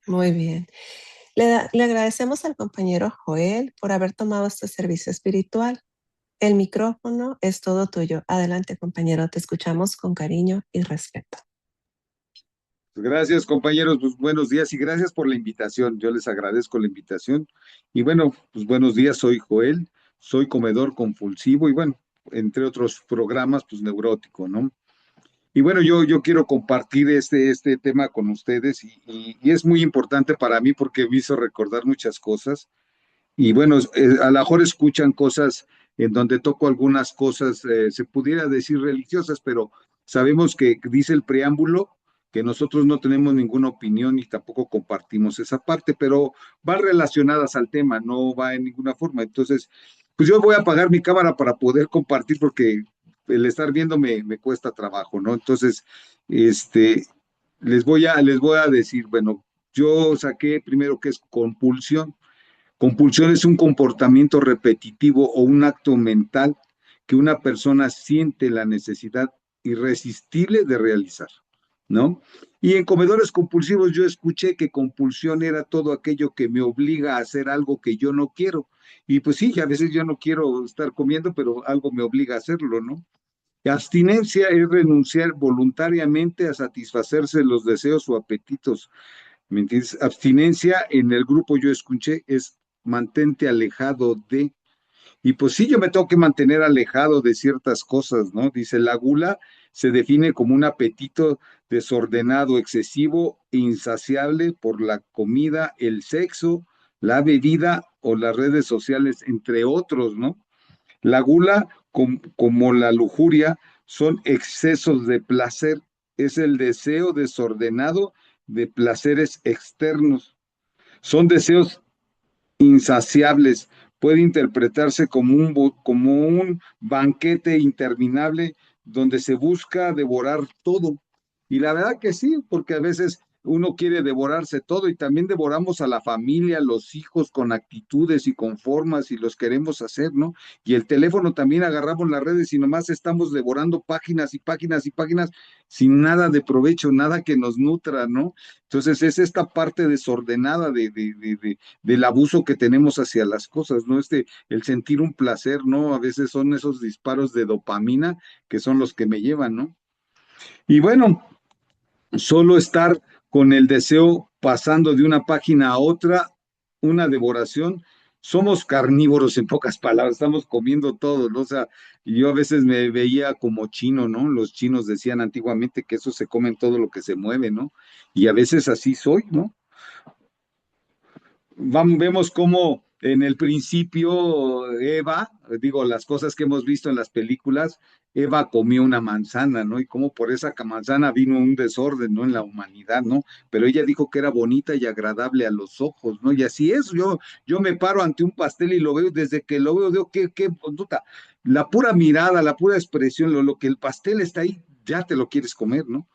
Muy bien. Le agradecemos al compañero Joel por haber tomado este servicio espiritual. El micrófono es todo tuyo. Adelante, compañero, te escuchamos con cariño y respeto. Gracias, compañeros. Pues buenos días y gracias por la invitación. Yo les agradezco la invitación. Y bueno, pues buenos días, soy Joel, soy comedor compulsivo y bueno, entre otros programas, pues neurótico, ¿no? Y bueno, yo quiero compartir este tema con ustedes y es muy importante para mí porque me hizo recordar muchas cosas. Y bueno, a lo mejor escuchan cosas en donde toco algunas cosas, se pudiera decir religiosas, pero sabemos que dice el preámbulo que nosotros no tenemos ninguna opinión y tampoco compartimos esa parte, pero van relacionadas al tema, no va en ninguna forma. Entonces, pues yo voy a apagar mi cámara para poder compartir porque el estar viendo me cuesta trabajo, ¿no? Entonces, este, les voy a decir, bueno, yo saqué primero que es compulsión. Compulsión es un comportamiento repetitivo o un acto mental que una persona siente la necesidad irresistible de realizar, ¿no? Y en comedores compulsivos yo escuché que compulsión era todo aquello que me obliga a hacer algo que yo no quiero. Y pues sí, a veces yo no quiero estar comiendo, pero algo me obliga a hacerlo, ¿no? Y abstinencia es renunciar voluntariamente a satisfacerse los deseos o apetitos. ¿Me entiendes? Abstinencia en el grupo yo escuché es mantente alejado de, y pues sí, yo me tengo que mantener alejado de ciertas cosas, ¿no? Dice, la gula se define como un apetito desordenado, excesivo e insaciable por la comida, el sexo, la bebida o las redes sociales, entre otros, ¿no? La gula, como la lujuria, son excesos de placer, es el deseo desordenado de placeres externos. Son deseos insaciables, puede interpretarse como un banquete interminable donde se busca devorar todo. Y la verdad que sí, porque a veces uno quiere devorarse todo y también devoramos a la familia, a los hijos con actitudes y con formas y los queremos hacer, ¿no? Y el teléfono también agarramos las redes y nomás estamos devorando páginas y páginas y páginas sin nada de provecho, nada que nos nutra, ¿no? Entonces es esta parte desordenada del abuso que tenemos hacia las cosas, ¿no? El sentir un placer, ¿no? A veces son esos disparos de dopamina que son los que me llevan, ¿no? Y bueno, solo estar con el deseo pasando de una página a otra, una devoración. Somos carnívoros en pocas palabras, estamos comiendo todo, ¿no? O sea, yo a veces me veía como chino, ¿no? Los chinos decían antiguamente que eso se comen todo lo que se mueve, ¿no? Y a veces así soy, ¿no? Vemos cómo en el principio Eva, digo, las cosas que hemos visto en las películas, Eva comió una manzana, ¿no? Y cómo por esa manzana vino un desorden, ¿no? En la humanidad, ¿no? Pero ella dijo que era bonita y agradable a los ojos, ¿no? Y así es, yo me paro ante un pastel y lo veo, desde que lo veo, digo, qué conducta. La pura mirada, la pura expresión, lo que el pastel está ahí, ya te lo quieres comer, ¿no?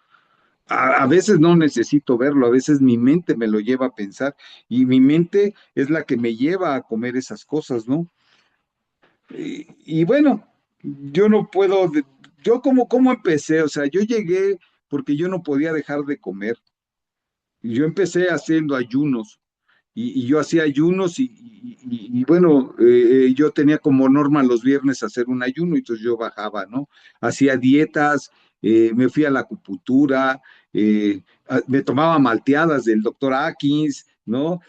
A veces no necesito verlo, a veces mi mente me lo lleva a pensar y mi mente es la que me lleva a comer esas cosas, ¿no? Y bueno, yo no puedo, yo como empecé, o sea, yo llegué porque yo no podía dejar de comer. Y yo empecé haciendo ayunos y yo hacía ayunos y bueno, yo tenía como norma los viernes hacer un ayuno y entonces yo bajaba, ¿no? Hacía dietas, me fui a la acupuntura, me tomaba malteadas del doctor Atkins, ¿no?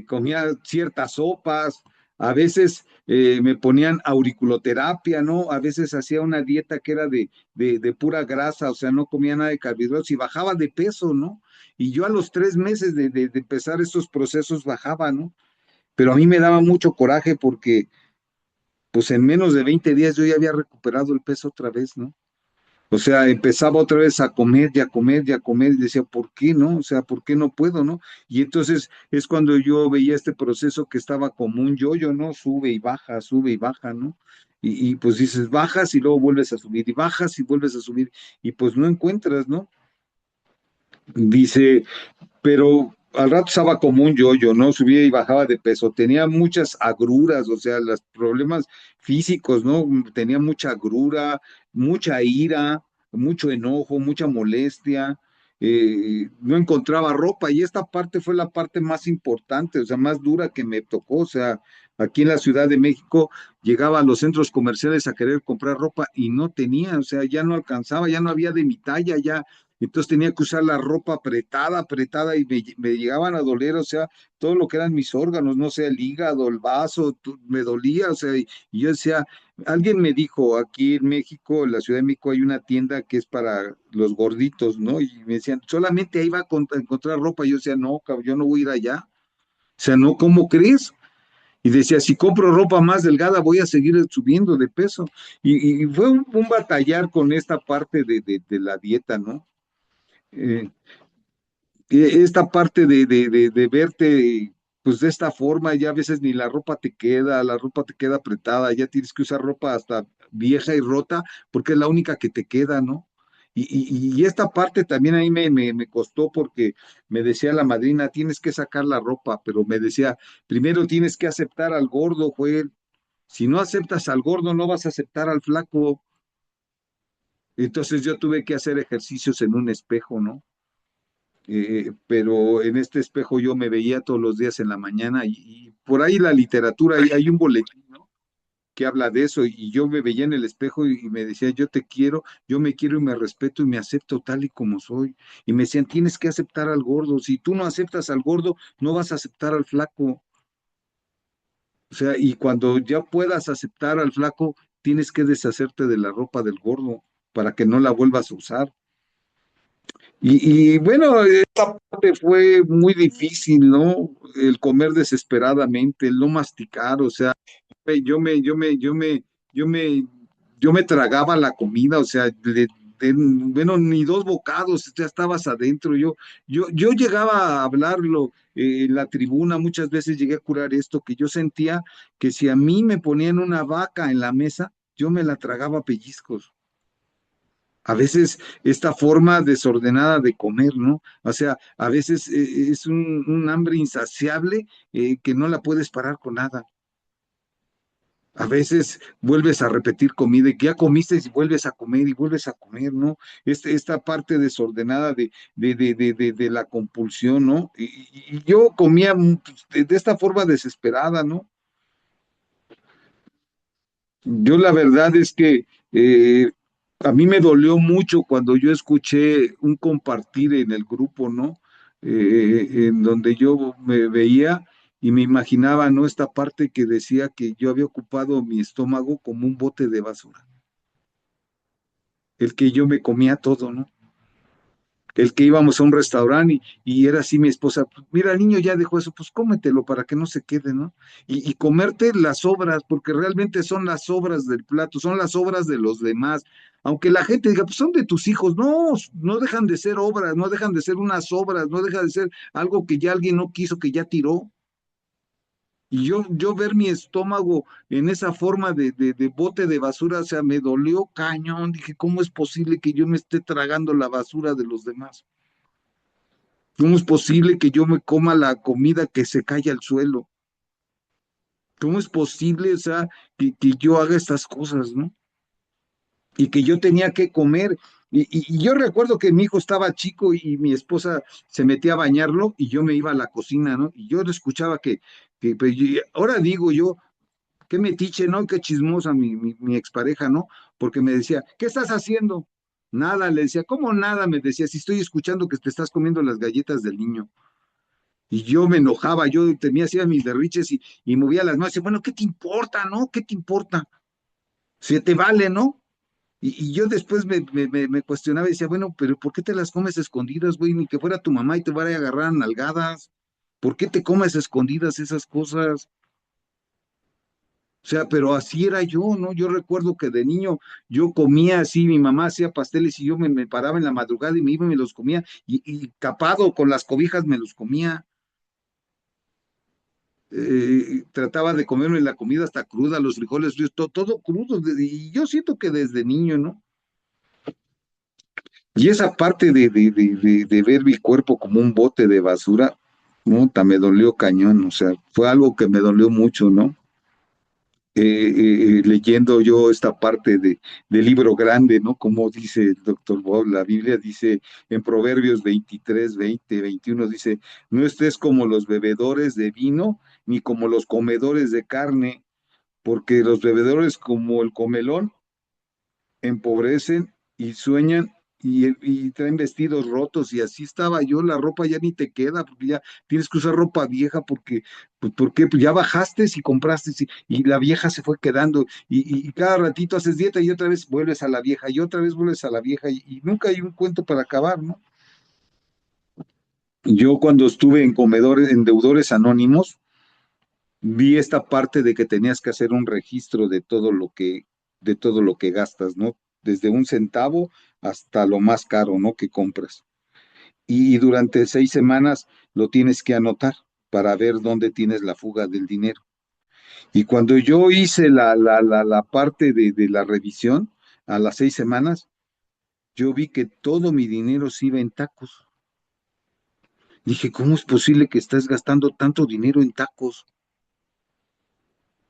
Comía ciertas sopas, a veces me ponían auriculoterapia, ¿no? A veces hacía una dieta que era de pura grasa, o sea, no comía nada de carbohidratos y bajaba de peso, ¿no? Y yo a los 3 meses de empezar estos procesos bajaba, ¿no? Pero a mí me daba mucho coraje porque, pues en menos de 20 días yo ya había recuperado el peso otra vez, ¿no? O sea, empezaba otra vez a comer y a comer y a comer y decía, ¿por qué no? O sea, ¿por qué no puedo, no? Y entonces es cuando yo veía este proceso que estaba como un yoyo, ¿no? Sube y baja, ¿no? Y pues dices, bajas y luego vuelves a subir y bajas y vuelves a subir y pues no encuentras, ¿no? Dice, pero al rato estaba como un yoyo, ¿no? Subía y bajaba de peso, tenía muchas agruras, o sea, los problemas físicos, ¿no? Tenía mucha agrura, mucha ira, mucho enojo, mucha molestia. no encontraba ropa y esta parte fue la parte más importante, o sea, más dura que me tocó, o sea, aquí en la Ciudad de México llegaba a los centros comerciales a querer comprar ropa y no tenía, o sea, ya no alcanzaba, ya no había de mi talla, ya, entonces tenía que usar la ropa apretada, apretada y me llegaban a doler, o sea, todo lo que eran mis órganos, no sé, el hígado, el vaso, me dolía, o sea, y yo decía, alguien me dijo, aquí en México, en la Ciudad de México, hay una tienda que es para los gorditos, ¿no? Y me decían, solamente ahí va a encontrar ropa. Y yo decía, no, cabrón, yo no voy a ir allá. O sea, no, ¿cómo crees? Y decía, si compro ropa más delgada, voy a seguir subiendo de peso. Y fue un batallar con esta parte de la dieta, ¿no? Eh, esta parte de verte pues de esta forma, ya a veces ni la ropa te queda, la ropa te queda apretada, ya tienes que usar ropa hasta vieja y rota porque es la única que te queda, ¿no? Y esta parte también ahí me costó porque me decía la madrina, tienes que sacar la ropa, pero me decía, primero tienes que aceptar al gordo, Joel. Si no aceptas al gordo, no vas a aceptar al flaco. Entonces yo tuve que hacer ejercicios en un espejo, ¿no? Pero en este espejo yo me veía todos los días en la mañana y por ahí la literatura, hay un boletín, ¿no? Que habla de eso y yo me veía en el espejo y me decía, yo te quiero, yo me quiero y me respeto y me acepto tal y como soy. Y me decían, tienes que aceptar al gordo, si tú no aceptas al gordo, no vas a aceptar al flaco. O sea, y cuando ya puedas aceptar al flaco, tienes que deshacerte de la ropa del gordo para que no la vuelvas a usar. Y bueno, esta parte fue muy difícil, ¿no? El comer desesperadamente, el no masticar, o sea, yo me, yo me, yo me, yo me, yo me tragaba la comida, o sea, bueno, ni dos bocados, ya estabas adentro. Yo llegaba a hablarlo en la tribuna, muchas veces llegué a curar esto, que yo sentía que si a mí me ponían una vaca en la mesa, yo me la tragaba a pellizcos. A veces esta forma desordenada de comer, ¿no? O sea, a veces es un hambre insaciable que no la puedes parar con nada. A veces vuelves a repetir comida y que ya comiste y vuelves a comer y vuelves a comer, ¿no? Esta parte desordenada de la compulsión, ¿no? Y yo comía pues, de esta forma desesperada, ¿no? Yo la verdad es que a mí me dolió mucho cuando yo escuché un compartir en el grupo, ¿no? En donde yo me veía y me imaginaba, ¿no? Esta parte que decía que yo había ocupado mi estómago como un bote de basura, el que yo me comía todo, ¿no? El que íbamos a un restaurante y era así mi esposa, "Pues, mira, el niño ya dejó eso, pues cómetelo para que no se quede, ¿no? Y comerte las sobras, porque realmente son las sobras del plato, son las sobras de los demás. Aunque la gente diga, pues son de tus hijos, no, no dejan de ser obras, no dejan de ser unas obras, no deja de ser algo que ya alguien no quiso, que ya tiró. Y yo ver mi estómago en esa forma de bote de basura, o sea, me dolió cañón. Dije, ¿cómo es posible que yo me esté tragando la basura de los demás? ¿Cómo es posible que yo me coma la comida que se cae al suelo? ¿Cómo es posible, o sea, que yo haga estas cosas, ¿no? Y que yo tenía que comer. Y yo recuerdo que mi hijo estaba chico y mi esposa se metía a bañarlo y yo me iba a la cocina, ¿no? Y yo le escuchaba pues, ahora digo yo, qué metiche, ¿no? Qué chismosa mi expareja, ¿no? Porque me decía, ¿qué estás haciendo? Nada, le decía, ¿cómo nada? Me decía, si estoy escuchando que te estás comiendo las galletas del niño. Y yo me enojaba, yo tenía hacía mis derriches y movía las manos. Y, bueno, ¿qué te importa, no? ¿Qué te importa? Si te vale, ¿no? Y yo después me cuestionaba y decía, bueno, pero ¿por qué te las comes escondidas, güey? Ni que fuera tu mamá y te vaya a agarrar a nalgadas. ¿Por qué te comes escondidas esas cosas? O sea, pero así era yo, ¿no? Yo recuerdo que de niño yo comía así, mi mamá hacía pasteles y yo me paraba en la madrugada y me iba y me los comía y tapado con las cobijas me los comía. Trataba de comerme la comida hasta cruda, los frijoles fríos, todo crudo, y yo siento que desde niño, ¿no? Y esa parte de ver mi cuerpo como un bote de basura, puta, me dolió cañón, o sea, fue algo que me dolió mucho, ¿no? leyendo yo esta parte del libro grande, ¿no? Como dice el doctor Bob, la Biblia dice en Proverbios 23, 20, 21, dice, no estés como los bebedores de vino, ni como los comedores de carne, porque los bebedores como el comelón empobrecen y sueñan y traen vestidos rotos y así estaba yo, la ropa ya ni te queda, porque ya tienes que usar ropa vieja porque, pues, ¿por qué? Pues ya bajaste y compraste y la vieja se fue quedando y cada ratito haces dieta y otra vez vuelves a la vieja y otra vez vuelves a la vieja y nunca hay un cuento para acabar, ¿no? Yo cuando estuve en comedores, en deudores anónimos, vi esta parte de que tenías que hacer un registro de todo lo que gastas, ¿no? Desde un centavo hasta lo más caro, ¿no? Que compras. Y durante 6 semanas lo tienes que anotar para ver dónde tienes la fuga del dinero. Y cuando yo hice la parte de la revisión a las 6 semanas, yo vi que todo mi dinero se iba en tacos. Dije, ¿cómo es posible que estés gastando tanto dinero en tacos?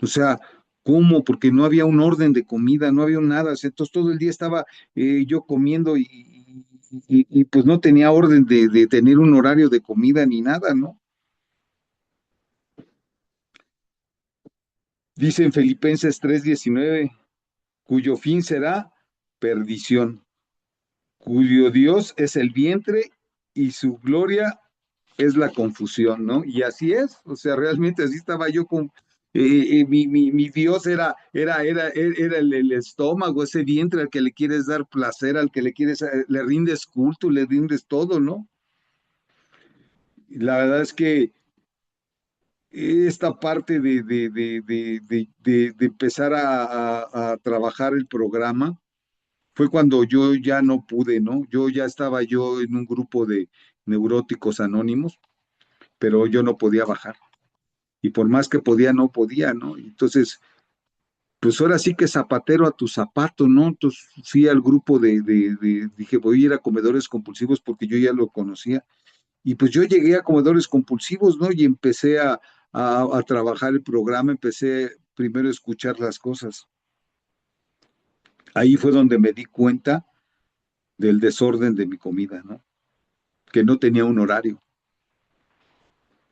O sea, ¿cómo? Porque no había un orden de comida, no había un nada. O sea, entonces todo el día estaba yo comiendo y, pues no tenía orden de tener un horario de comida ni nada, ¿no? Dice en Filipenses 3:19, cuyo fin será perdición, cuyo Dios es el vientre y su gloria es la confusión, ¿no? Y así es, o sea, realmente así estaba yo con, mi Dios era el estómago, ese vientre al que le quieres dar placer, al que le quieres, le rindes culto, le rindes todo, ¿no? La verdad es que esta parte de empezar a trabajar el programa fue cuando yo ya no pude, ¿no? Yo ya estaba yo en un grupo de neuróticos anónimos, pero yo no podía bajar. Y por más que podía, no podía, ¿no? Entonces, pues ahora sí que zapatero a tu zapato, ¿no? Entonces fui al grupo dije, voy a ir a comedores compulsivos porque yo ya lo conocía. Y pues yo llegué a comedores compulsivos, ¿no? Y empecé a trabajar el programa, empecé primero a escuchar las cosas. Ahí fue donde me di cuenta del desorden de mi comida, ¿no? Que no tenía un horario.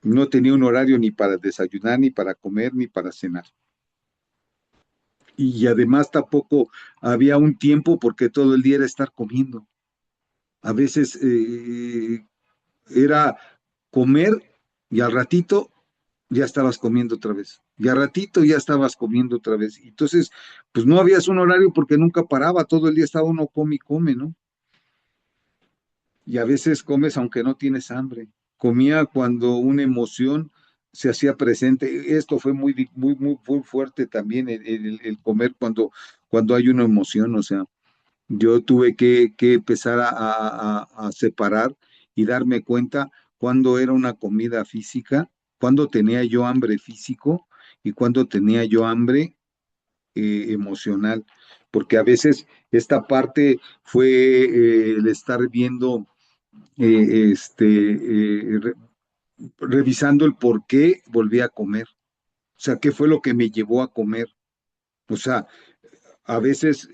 No tenía un horario ni para desayunar, ni para comer, ni para cenar. Y además tampoco había un tiempo porque todo el día era estar comiendo. A veces era comer y al ratito ya estabas comiendo otra vez. Y al ratito ya estabas comiendo otra vez. Entonces, pues no habías un horario porque nunca paraba, todo el día estaba uno come y come, ¿no? Y a veces comes aunque no tienes hambre. Comía cuando una emoción se hacía presente. Esto fue muy fuerte también, el comer cuando hay una emoción, o sea. Yo tuve que empezar a separar y darme cuenta cuándo era una comida física, cuándo tenía yo hambre físico y cuándo tenía yo hambre emocional, porque a veces esta parte fue el estar viendo, revisando el por qué volví a comer, o sea, qué fue lo que me llevó a comer, o sea, a veces,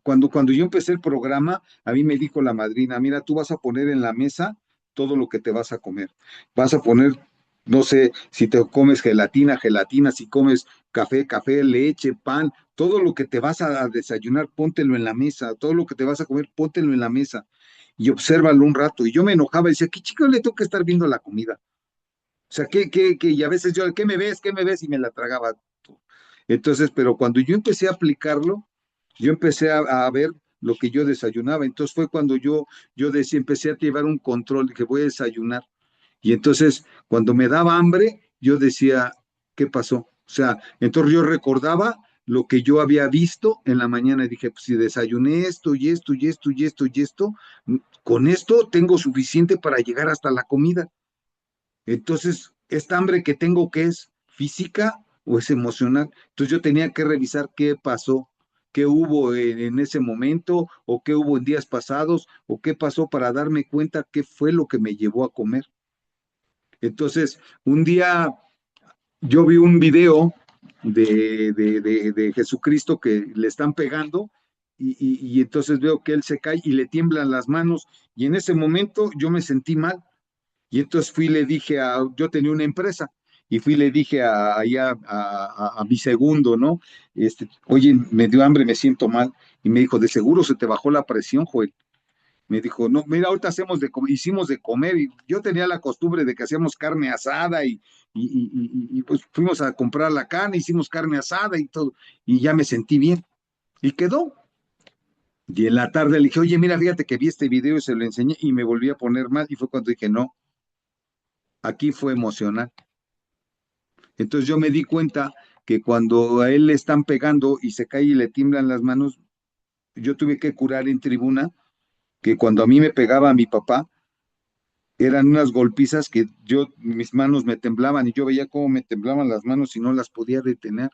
cuando yo empecé el programa, a mí me dijo la madrina, mira, tú vas a poner en la mesa todo lo que te vas a comer. Vas a poner, no sé, si te comes gelatina, gelatina, si comes café, café, leche, pan, todo lo que te vas a desayunar, póntelo en la mesa, todo lo que te vas a comer, póntelo en la mesa y obsérvalo un rato. Y yo me enojaba y decía, ¿qué chico le tengo que estar viendo la comida? O sea, y a veces yo, ¿qué me ves? ¿Qué me ves? Y me la tragaba. Entonces, pero cuando yo empecé a aplicarlo, yo empecé a ver lo que yo desayunaba. Entonces fue cuando yo decía, empecé a llevar un control, que voy a desayunar. Y entonces, cuando me daba hambre, yo decía, ¿qué pasó? O sea, entonces yo recordaba lo que yo había visto en la mañana y dije, pues si desayuné esto y esto y esto y esto y esto, con esto tengo suficiente para llegar hasta la comida. Entonces, esta hambre que tengo, ¿qué es? ¿Física o es emocional? Entonces yo tenía que revisar qué pasó, qué hubo en ese momento, o qué hubo en días pasados, o qué pasó para darme cuenta qué fue lo que me llevó a comer. Entonces, un día yo vi un video de Jesucristo que le están pegando y entonces veo que él se cae y le tiemblan las manos y en ese momento yo me sentí mal y entonces fui y le dije yo tenía una empresa y fui y le dije a mi segundo, ¿no? Oye, me dio hambre, me siento mal y me dijo, de seguro se te bajó la presión, Joel. Me dijo, no, mira, ahorita hicimos de comer y yo tenía la costumbre de que hacíamos carne asada pues fuimos a comprar la carne, hicimos carne asada y todo, y ya me sentí bien. Y quedó. Y en la tarde le dije, oye, mira, fíjate que vi este video y se lo enseñé y me volví a poner mal y fue cuando dije, no, aquí fue emocional. Entonces yo me di cuenta que cuando a él le están pegando y se cae y le tiemblan las manos, yo tuve que curar en tribuna que cuando a mí me pegaba a mi papá, eran unas golpizas que mis manos me temblaban y yo veía cómo me temblaban las manos y no las podía detener.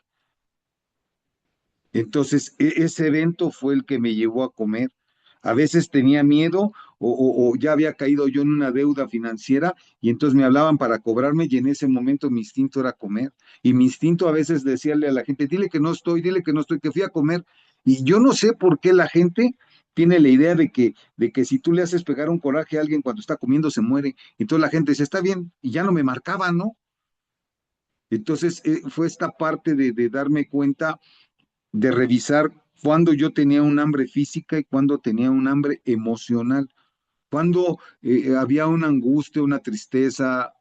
Entonces, ese evento fue el que me llevó a comer. A veces tenía miedo o ya había caído yo en una deuda financiera y entonces me hablaban para cobrarme y en ese momento mi instinto era comer. Y mi instinto a veces decirle a la gente, dile que no estoy, que fui a comer. Y yo no sé por qué la gente tiene la idea de que si tú le haces pegar un coraje a alguien cuando está comiendo se muere. Entonces la gente dice, está bien, y ya no me marcaba, ¿no? Entonces fue esta parte de darme cuenta de revisar cuándo yo tenía un hambre física y cuándo tenía un hambre emocional, cuándo había una angustia, una tristeza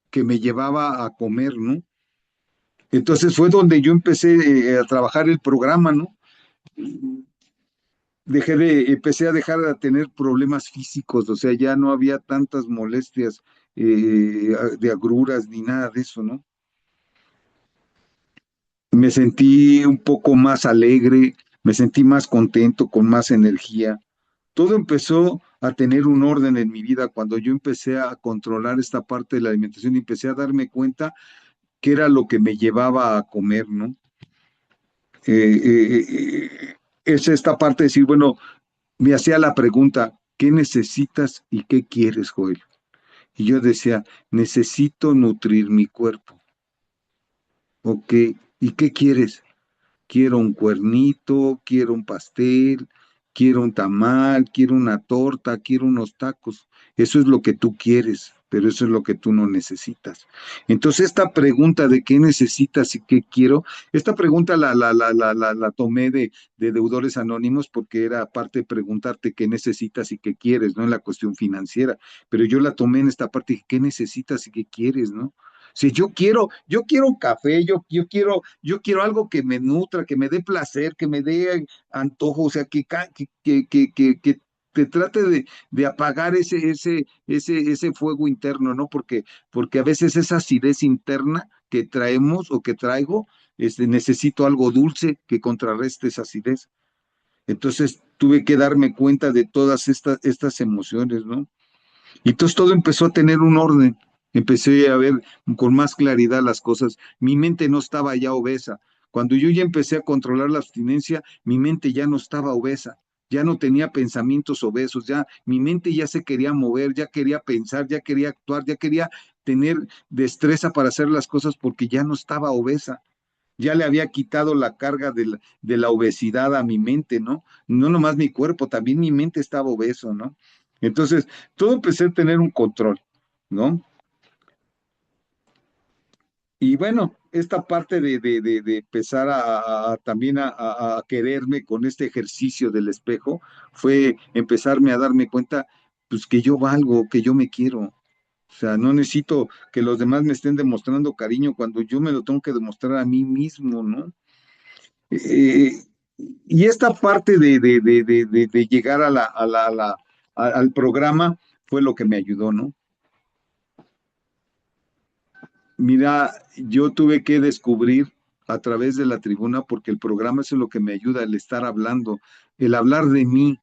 que me llevaba a comer, ¿no? Entonces fue donde yo empecé a trabajar el programa, ¿no? Empecé a dejar de tener problemas físicos, o sea, ya no había tantas molestias de agruras ni nada de eso, ¿no? Me sentí un poco más alegre, me sentí más contento, con más energía. Todo empezó a tener un orden en mi vida cuando yo empecé a controlar esta parte de la alimentación y empecé a darme cuenta que era lo que me llevaba a comer, ¿no? Es esta parte de decir, bueno, me hacía la pregunta, ¿qué necesitas y qué quieres, Joel? Y yo decía, necesito nutrir mi cuerpo. Ok, ¿y qué quieres? Quiero un cuernito, quiero un pastel, quiero un tamal, quiero una torta, quiero unos tacos. Eso es lo que tú quieres, pero eso es lo que tú no necesitas. Entonces, esta pregunta de qué necesitas y qué quiero, esta pregunta la tomé de Deudores Anónimos porque era parte de preguntarte qué necesitas y qué quieres, ¿no? En la cuestión financiera. Pero yo la tomé en esta parte de qué necesitas y qué quieres, ¿no? Si yo quiero un café, yo quiero algo que me nutra, que me dé placer, que me dé antojo, o sea, que te trate de apagar ese fuego interno, ¿no? Porque a veces esa acidez interna que traemos o que traigo, necesito algo dulce que contrarreste esa acidez. Entonces tuve que darme cuenta de todas estas emociones, ¿no? Y entonces todo empezó a tener un orden. Empecé a ver con más claridad las cosas. Mi mente no estaba ya obesa. Cuando yo ya empecé a controlar la abstinencia, mi mente ya no estaba obesa. Ya no tenía pensamientos obesos, ya mi mente ya se quería mover, ya quería pensar, ya quería actuar, ya quería tener destreza para hacer las cosas porque ya no estaba obesa. Ya le había quitado la carga de la obesidad a mi mente, ¿no? No nomás mi cuerpo, también mi mente estaba obeso, ¿no? Entonces, todo empecé a tener un control, ¿no? Y bueno, esta parte de empezar también a quererme con este ejercicio del espejo fue empezarme a darme cuenta, pues que yo valgo, que yo me quiero. O sea, no necesito que los demás me estén demostrando cariño cuando yo me lo tengo que demostrar a mí mismo, ¿no? Eh, y esta parte de llegar al programa fue lo que me ayudó, ¿no? Mira, yo tuve que descubrir a través de la tribuna, porque el programa es lo que me ayuda, el estar hablando, el hablar de mí,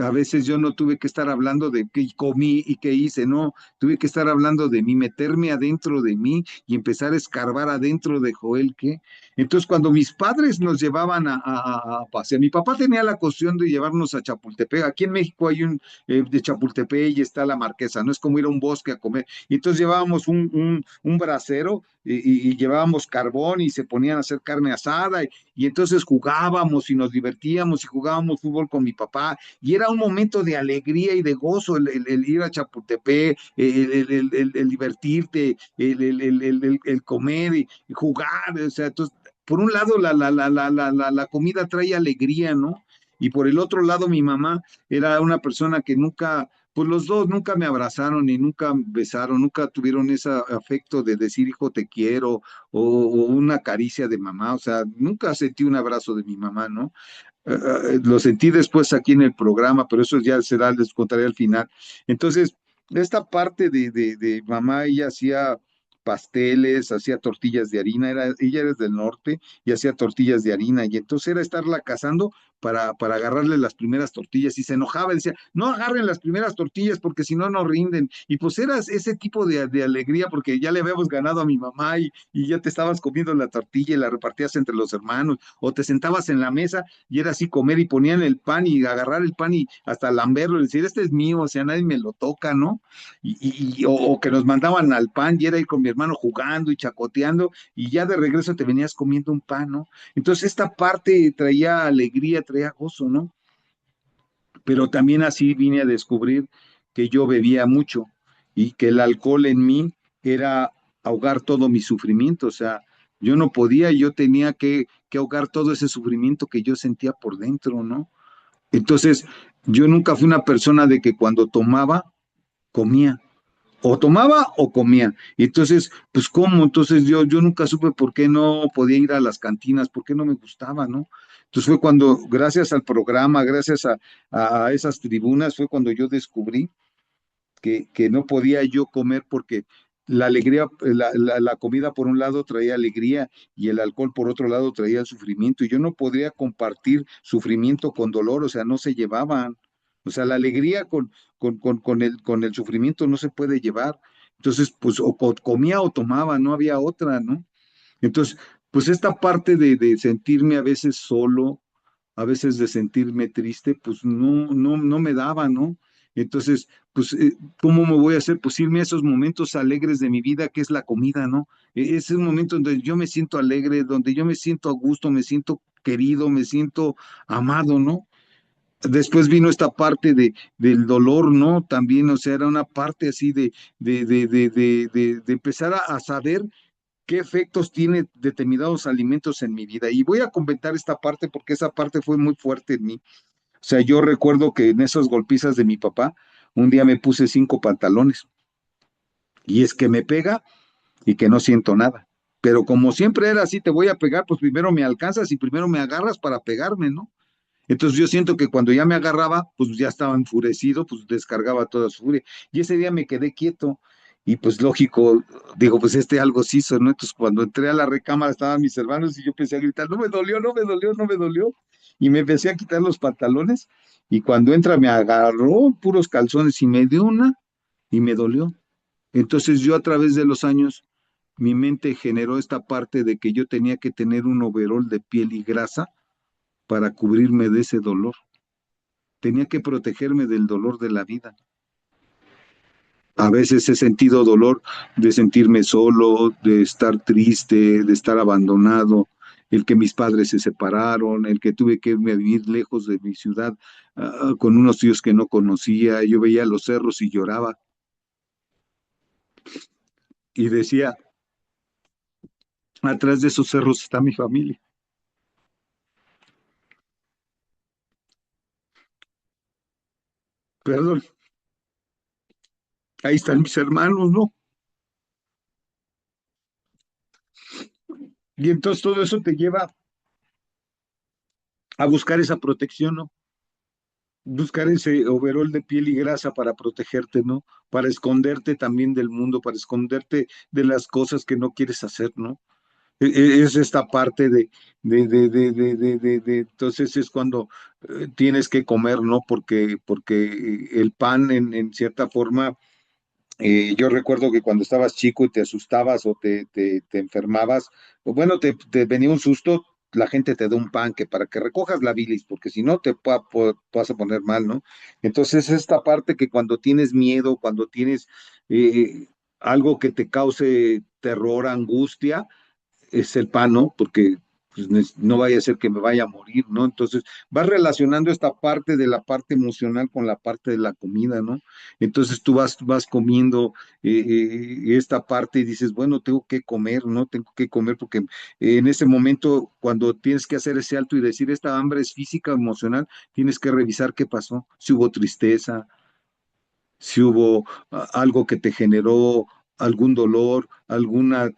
a veces yo no tuve que estar hablando de qué comí y qué hice, no, tuve que estar hablando de mí, meterme adentro de mí y empezar a escarbar adentro de Joel, ¿qué? Entonces, cuando mis padres nos llevaban a pasear, mi papá tenía la costumbre de llevarnos a Chapultepec, aquí en México hay de Chapultepec y está la Marquesa, no es como ir a un bosque a comer, y entonces llevábamos un brasero y llevábamos carbón y se ponían a hacer carne asada y entonces jugábamos y nos divertíamos y jugábamos fútbol con mi papá y era un momento de alegría y de gozo el ir a Chapultepec, el divertirte, el comer y jugar, o sea, entonces, por un lado la comida trae alegría, ¿no? Y por el otro lado mi mamá era una persona que nunca, pues los dos nunca me abrazaron y nunca besaron, nunca tuvieron ese afecto de decir, hijo, te quiero, o una caricia de mamá, o sea, nunca sentí un abrazo de mi mamá, ¿no? Lo sentí después aquí en el programa, pero eso ya será, les contaré al final. Entonces, esta parte de mamá, ella hacía pasteles, hacía tortillas de harina, ella era del norte y hacía tortillas de harina, y entonces era estarla cazando para agarrarle las primeras tortillas, y se enojaba, decía, no agarren las primeras tortillas porque si no, no rinden. Y pues era ese tipo de alegría porque ya le habíamos ganado a mi mamá y ya te estabas comiendo la tortilla y la repartías entre los hermanos, o te sentabas en la mesa y era así comer y ponían el pan y agarrar el pan y hasta lamberlo y decir, este es mío, o sea, nadie me lo toca, ¿no? O que nos mandaban al pan y era ir con mi hermano jugando y chacoteando y ya de regreso te venías comiendo un pan, ¿no? Entonces esta parte traía alegría, traía gozo, ¿no? Pero también así vine a descubrir que yo bebía mucho y que el alcohol en mí era ahogar todo mi sufrimiento, o sea, yo no podía, yo tenía que ahogar todo ese sufrimiento que yo sentía por dentro, ¿no? Entonces, yo nunca fui una persona de que cuando tomaba, comía. O tomaba o comía. Y entonces, pues, ¿cómo? Entonces yo nunca supe por qué no podía ir a las cantinas, por qué no me gustaba, ¿no? Entonces fue cuando, gracias al programa, gracias a esas tribunas, fue cuando yo descubrí que no podía yo comer porque la alegría, la comida por un lado traía alegría y el alcohol por otro lado traía sufrimiento. Y yo no podría compartir sufrimiento con dolor, o sea, no se llevaban. O sea, la alegría con el sufrimiento no se puede llevar. Entonces, pues comía o tomaba, no había otra, ¿no? Entonces, pues esta parte de sentirme a veces solo, a veces de sentirme triste, pues no me daba, ¿no? Entonces, pues, ¿cómo me voy a hacer? Pues irme a esos momentos alegres de mi vida, que es la comida, ¿no? Es un momento donde yo me siento alegre, donde yo me siento a gusto, me siento querido, me siento amado, ¿no? Después vino esta parte del dolor, ¿no? También, o sea, era una parte así de empezar a saber qué efectos tiene determinados alimentos en mi vida. Y voy a comentar esta parte porque esa parte fue muy fuerte en mí. O sea, yo recuerdo que en esas golpizas de mi papá, un día me puse 5 pantalones y es que me pega y que no siento nada. Pero como siempre era así, te voy a pegar, pues primero me alcanzas y primero me agarras para pegarme, ¿no? Entonces yo siento que cuando ya me agarraba, pues ya estaba enfurecido, pues descargaba toda su furia. Y ese día me quedé quieto y pues lógico, digo, pues algo sí hizo, ¿no? Entonces cuando entré a la recámara estaban mis hermanos y yo empecé a gritar, no me dolió, no me dolió, no me dolió. Y me empecé a quitar los pantalones y cuando entra me agarró puros calzones y me dio una y me dolió. Entonces yo a través de los años, mi mente generó esta parte de que yo tenía que tener un overol de piel y grasa para cubrirme de ese dolor. Tenía que protegerme del dolor de la vida. A veces he sentido dolor de sentirme solo, de estar triste, de estar abandonado, el que mis padres se separaron, el que tuve que irme a vivir lejos de mi ciudad, con unos tíos que no conocía. Yo veía los cerros y lloraba y decía, atrás de esos cerros está mi familia. Perdón, ahí están mis hermanos, ¿no? Y entonces todo eso te lleva a buscar esa protección, ¿no? Buscar ese overol de piel y grasa para protegerte, ¿no? Para esconderte también del mundo, para esconderte de las cosas que no quieres hacer, ¿no? Es esta parte entonces es cuando tienes que comer, ¿no? Porque el pan en cierta forma, yo recuerdo que cuando estabas chico y te asustabas o te enfermabas, o bueno, te venía un susto, la gente te da un pan que para que recojas la bilis, porque si no vas a poner mal, ¿no? Entonces, esta parte que cuando tienes miedo, cuando tienes algo que te cause terror, angustia, es el pan, ¿no? Porque pues, no vaya a ser que me vaya a morir, ¿no? Entonces, vas relacionando esta parte de la parte emocional con la parte de la comida, ¿no? Entonces tú vas comiendo esta parte y dices, bueno, tengo que comer, ¿no? Tengo que comer porque en ese momento, cuando tienes que hacer ese alto y decir, esta hambre es física o emocional, tienes que revisar qué pasó, si hubo tristeza, si hubo algo que te generó algún dolor, alguna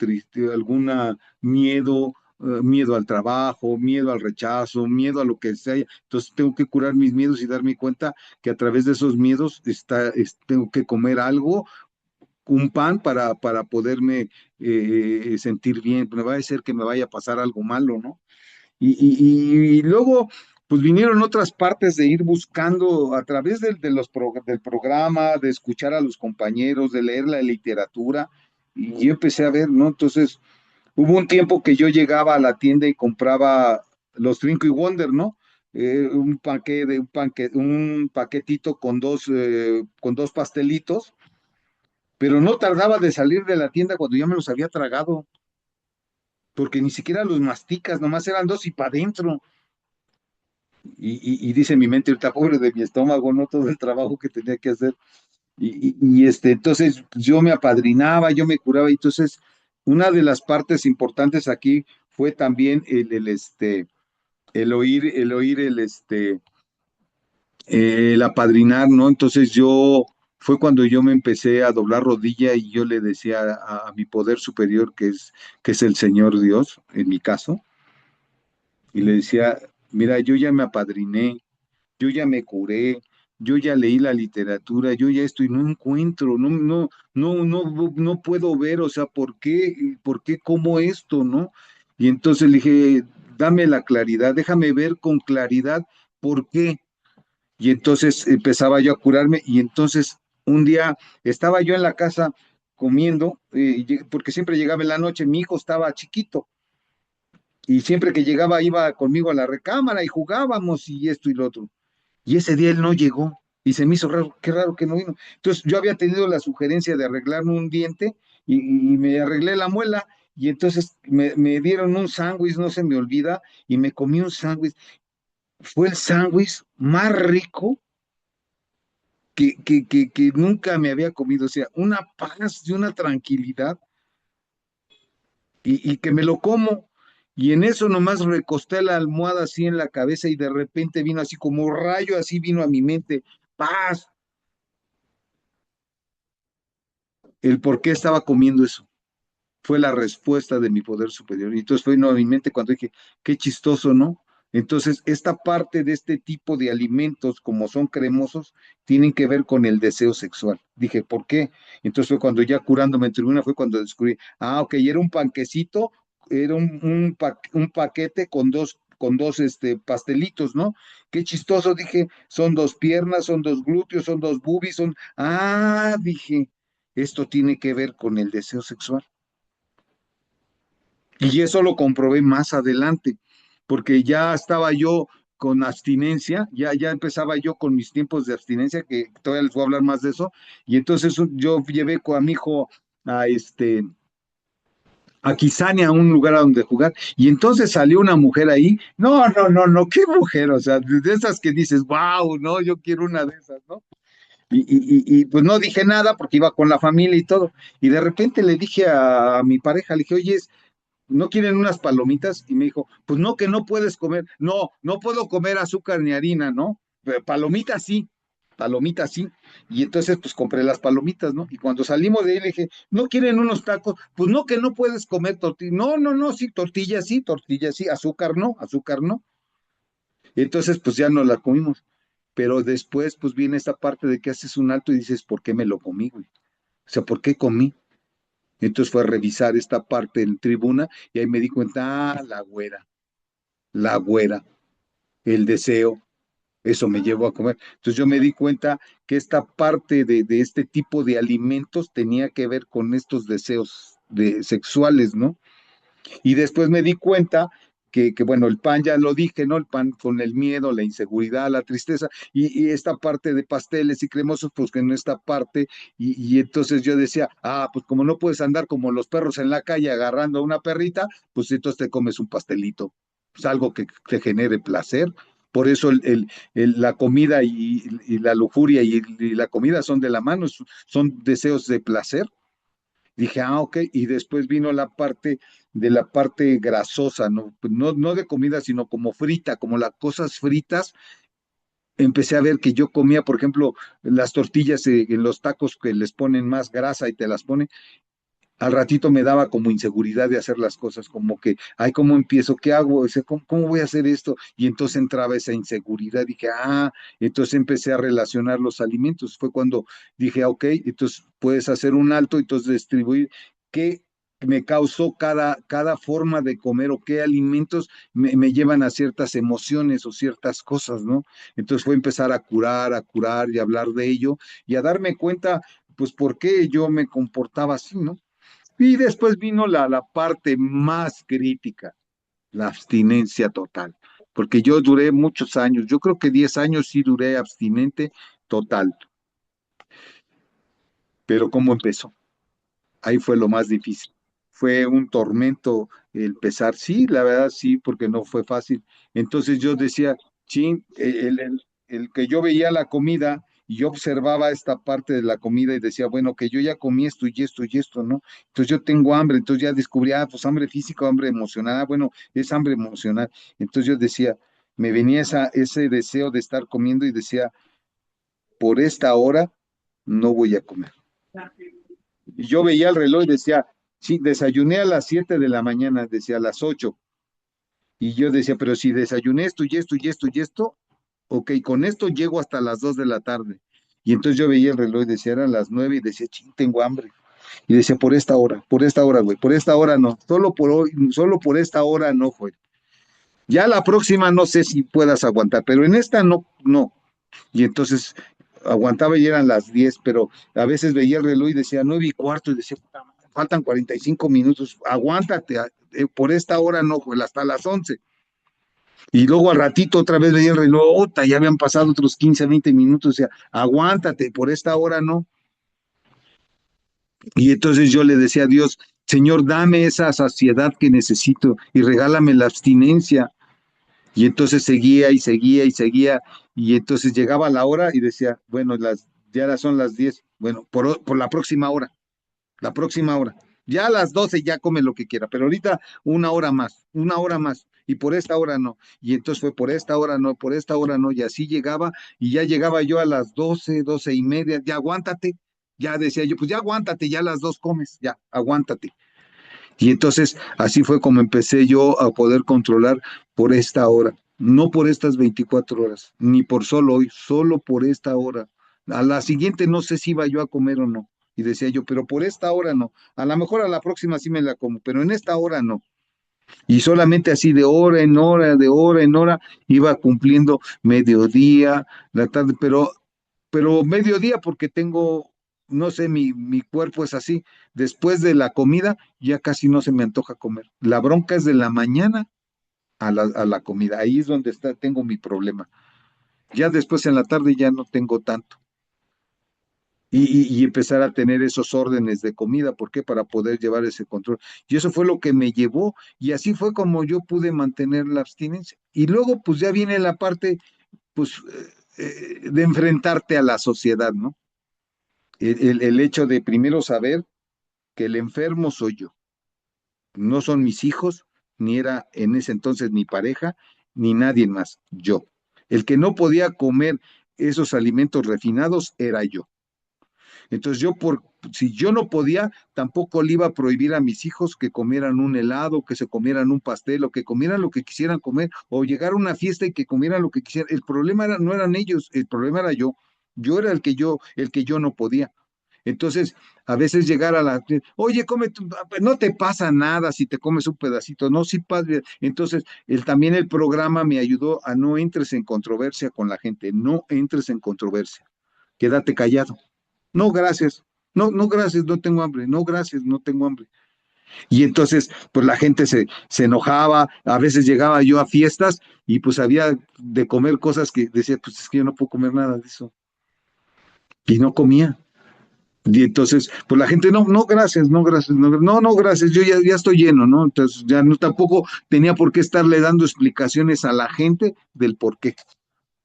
miedo, miedo al trabajo, miedo al rechazo, miedo a lo que sea. Entonces tengo que curar mis miedos y darme cuenta que a través de esos miedos tengo que comer algo, un pan para poderme sentir bien. No va a ser que me vaya a pasar algo malo, ¿no? Y luego, pues vinieron otras partes de ir buscando a través del programa, de escuchar a los compañeros, de leer la literatura, y yo empecé a ver, ¿no? Entonces, hubo un tiempo que yo llegaba a la tienda y compraba los Trinco y Wonder, ¿no? Un paquetito con dos pastelitos, pero no tardaba de salir de la tienda cuando ya me los había tragado, porque ni siquiera los masticas, nomás eran dos y para adentro. Y dice mi mente, ahorita pobre de mi estómago, no todo el trabajo que tenía que hacer. Entonces pues, yo me apadrinaba, yo me curaba. Y entonces, una de las partes importantes aquí fue también el apadrinar, ¿no? Entonces fue cuando yo me empecé a doblar rodilla y yo le decía a mi poder superior, que es el Señor Dios, en mi caso, y le decía, mira, yo ya me apadriné, yo ya me curé, yo ya leí la literatura, yo ya estoy, no encuentro, no puedo ver, o sea, por qué como esto, ¿no? Y entonces le dije, dame la claridad, déjame ver con claridad por qué. Y entonces empezaba yo a curarme y entonces un día estaba yo en la casa comiendo, porque siempre llegaba en la noche, mi hijo estaba chiquito y siempre que llegaba iba conmigo a la recámara y jugábamos y esto y lo otro. Y ese día él no llegó y se me hizo raro, qué raro que no vino. Entonces yo había tenido la sugerencia de arreglarme un diente y me arreglé la muela y entonces me dieron un sándwich, no se me olvida, y me comí un sándwich. Fue el sándwich más rico que nunca me había comido, o sea, una paz y una tranquilidad y que me lo como. Y en eso nomás recosté la almohada así en la cabeza y de repente vino así como rayo, así vino a mi mente, paz, el por qué estaba comiendo eso. Fue la respuesta de mi poder superior. Y entonces fue no, a mi mente cuando dije, qué chistoso, ¿no? Entonces, esta parte de este tipo de alimentos, como son cremosos, tienen que ver con el deseo sexual. Dije, ¿por qué? Entonces fue cuando ya curándome en tribuna, fue cuando descubrí, ok, era un panquecito, era un paquete con dos pastelitos, ¿no? Qué chistoso, dije, son dos piernas, son dos glúteos, son dos boobies, dije, esto tiene que ver con el deseo sexual. Y eso lo comprobé más adelante, porque ya estaba yo con abstinencia, ya empezaba yo con mis tiempos de abstinencia, que todavía les voy a hablar más de eso, y entonces yo llevé a mi hijo a a Kizania, a un lugar a donde jugar, y entonces salió una mujer ahí, no, qué mujer, o sea, de esas que dices, wow, no, yo quiero una de esas, ¿no? Pues no dije nada porque iba con la familia y todo, y de repente le dije a mi pareja, le dije, oye, ¿no quieren unas palomitas? Y me dijo, pues no, que no puedes comer. No, no puedo comer azúcar ni harina, ¿no? Pero palomitas sí. Y entonces, pues compré las palomitas, ¿no? Y cuando salimos de ahí le dije, ¿no quieren unos tacos? Pues no, que no puedes comer tortilla. No, sí, tortilla sí, azúcar no, azúcar no. Entonces, pues ya no la comimos. Pero después, pues viene esta parte de que haces un alto y dices, ¿por qué me lo comí, güey? O sea, ¿por qué comí? Entonces fue a revisar esta parte en tribuna y ahí me di cuenta, la güera, el deseo, eso me llevó a comer. Entonces yo me di cuenta que esta parte de este tipo de alimentos tenía que ver con estos deseos sexuales, ¿no? Y después me di cuenta que bueno, el pan ya lo dije, ¿no? El pan con el miedo, la inseguridad, la tristeza, y esta parte de pasteles y cremosos, pues que en esta parte, y entonces yo decía, pues como no puedes andar como los perros en la calle agarrando a una perrita, pues entonces te comes un pastelito, pues algo que te genere placer. Por eso la comida y la lujuria y la comida son de la mano, son deseos de placer. Dije, ok, y después vino la parte de la parte grasosa, ¿no? No de comida, sino como frita, como las cosas fritas. Empecé a ver que yo comía, por ejemplo, las tortillas en los tacos que les ponen más grasa y te las ponen, al ratito me daba como inseguridad de hacer las cosas, como que, ay, ¿cómo empiezo? ¿Qué hago? O sea, ¿cómo voy a hacer esto? Y entonces entraba esa inseguridad, dije, entonces empecé a relacionar los alimentos. Fue cuando dije, ok, entonces puedes hacer un alto, entonces distribuir qué me causó cada forma de comer o qué alimentos me llevan a ciertas emociones o ciertas cosas, ¿no? Entonces fue empezar a curar y hablar de ello y a darme cuenta, pues, por qué yo me comportaba así, ¿no? Y después vino la parte más crítica, la abstinencia total, porque yo duré muchos años, yo creo que 10 años sí duré abstinente total, pero ¿cómo empezó? Ahí fue lo más difícil. Fue un tormento el empezar, sí, la verdad sí, porque no fue fácil. Entonces yo decía, chin, el que yo veía la comida y yo observaba esta parte de la comida y decía, bueno, que yo ya comí esto y esto y esto, ¿no? Entonces yo tengo hambre, entonces ya descubrí, pues hambre física, hambre emocional, bueno, es hambre emocional. Entonces yo decía, me venía ese deseo de estar comiendo y decía, por esta hora no voy a comer. Y yo veía el reloj y decía, sí, desayuné a las 7 de la mañana, decía a las 8. Y yo decía, pero si desayuné esto y esto y esto y esto, ok, con esto llego hasta las 2 de la tarde. Y entonces yo veía el reloj y decía, eran las 9 y decía, ching, tengo hambre. Y decía, por esta hora, güey, por esta hora no, solo por hoy, solo por esta hora no, güey. Ya la próxima no sé si puedas aguantar, pero en esta no, no. Y entonces aguantaba y eran las 10, pero a veces veía el reloj y decía 9 y cuarto y decía, "Puta madre, faltan 45 minutos, aguántate, por esta hora no, pues hasta las 11". Y luego al ratito otra vez veía el reloj, ya habían pasado otros 15, 20 minutos, decía, aguántate, por esta hora no. Y entonces yo le decía a Dios, Señor, dame esa saciedad que necesito y regálame la abstinencia. Y entonces seguía y seguía y seguía, y entonces llegaba la hora y decía, bueno, ya son las 10, bueno, por la próxima hora. Ya a las 12 ya come lo que quiera, pero ahorita una hora más, y por esta hora no. Y entonces fue por esta hora no, por esta hora no, y así llegaba, y ya llegaba yo a las 12, 12:30, ya aguántate, ya decía yo, pues ya aguántate, ya a las 2 comes, ya, aguántate. Y entonces así fue como empecé yo a poder controlar por esta hora, no por estas 24 horas, ni por solo hoy, solo por esta hora. A la siguiente no sé si iba yo a comer o no. Y decía yo, pero por esta hora no. A lo mejor a la próxima sí me la como, pero en esta hora no. Y solamente así de hora en hora, de hora en hora, iba cumpliendo mediodía, la tarde, pero mediodía porque tengo, no sé, mi cuerpo es así. Después de la comida ya casi no se me antoja comer. La bronca es de la mañana a la comida. Ahí es donde tengo mi problema. Ya después en la tarde ya no tengo tanto. Y empezar a tener esos órdenes de comida, ¿por qué? Para poder llevar ese control. Y eso fue lo que me llevó, y así fue como yo pude mantener la abstinencia. Y luego, pues ya viene la parte, pues, de enfrentarte a la sociedad, ¿no? El hecho de primero saber que el enfermo soy yo, no son mis hijos, ni era en ese entonces mi pareja, ni nadie más, yo. El que no podía comer esos alimentos refinados era yo. Entonces si yo no podía, tampoco le iba a prohibir a mis hijos que comieran un helado, que se comieran un pastel, o que comieran lo que quisieran comer, o llegar a una fiesta y que comieran lo que quisieran. El problema no eran ellos, el problema era yo. Yo era el que yo no podía. Entonces, a veces llegar oye, no te pasa nada si te comes un pedacito, no, sí, padre. Entonces, también el programa me ayudó a no entres en controversia con la gente, no entres en controversia, quédate callado. No, gracias. No, no, gracias, no tengo hambre. No, gracias, no tengo hambre. Y entonces, pues la gente se enojaba, a veces llegaba yo a fiestas y pues había de comer cosas que decía, pues es que yo no puedo comer nada de eso. Y no comía. Y entonces, pues la gente, no, no, gracias, no, gracias, no, no, no, gracias, yo ya estoy lleno, ¿no? Entonces ya no tampoco tenía por qué estarle dando explicaciones a la gente del por qué,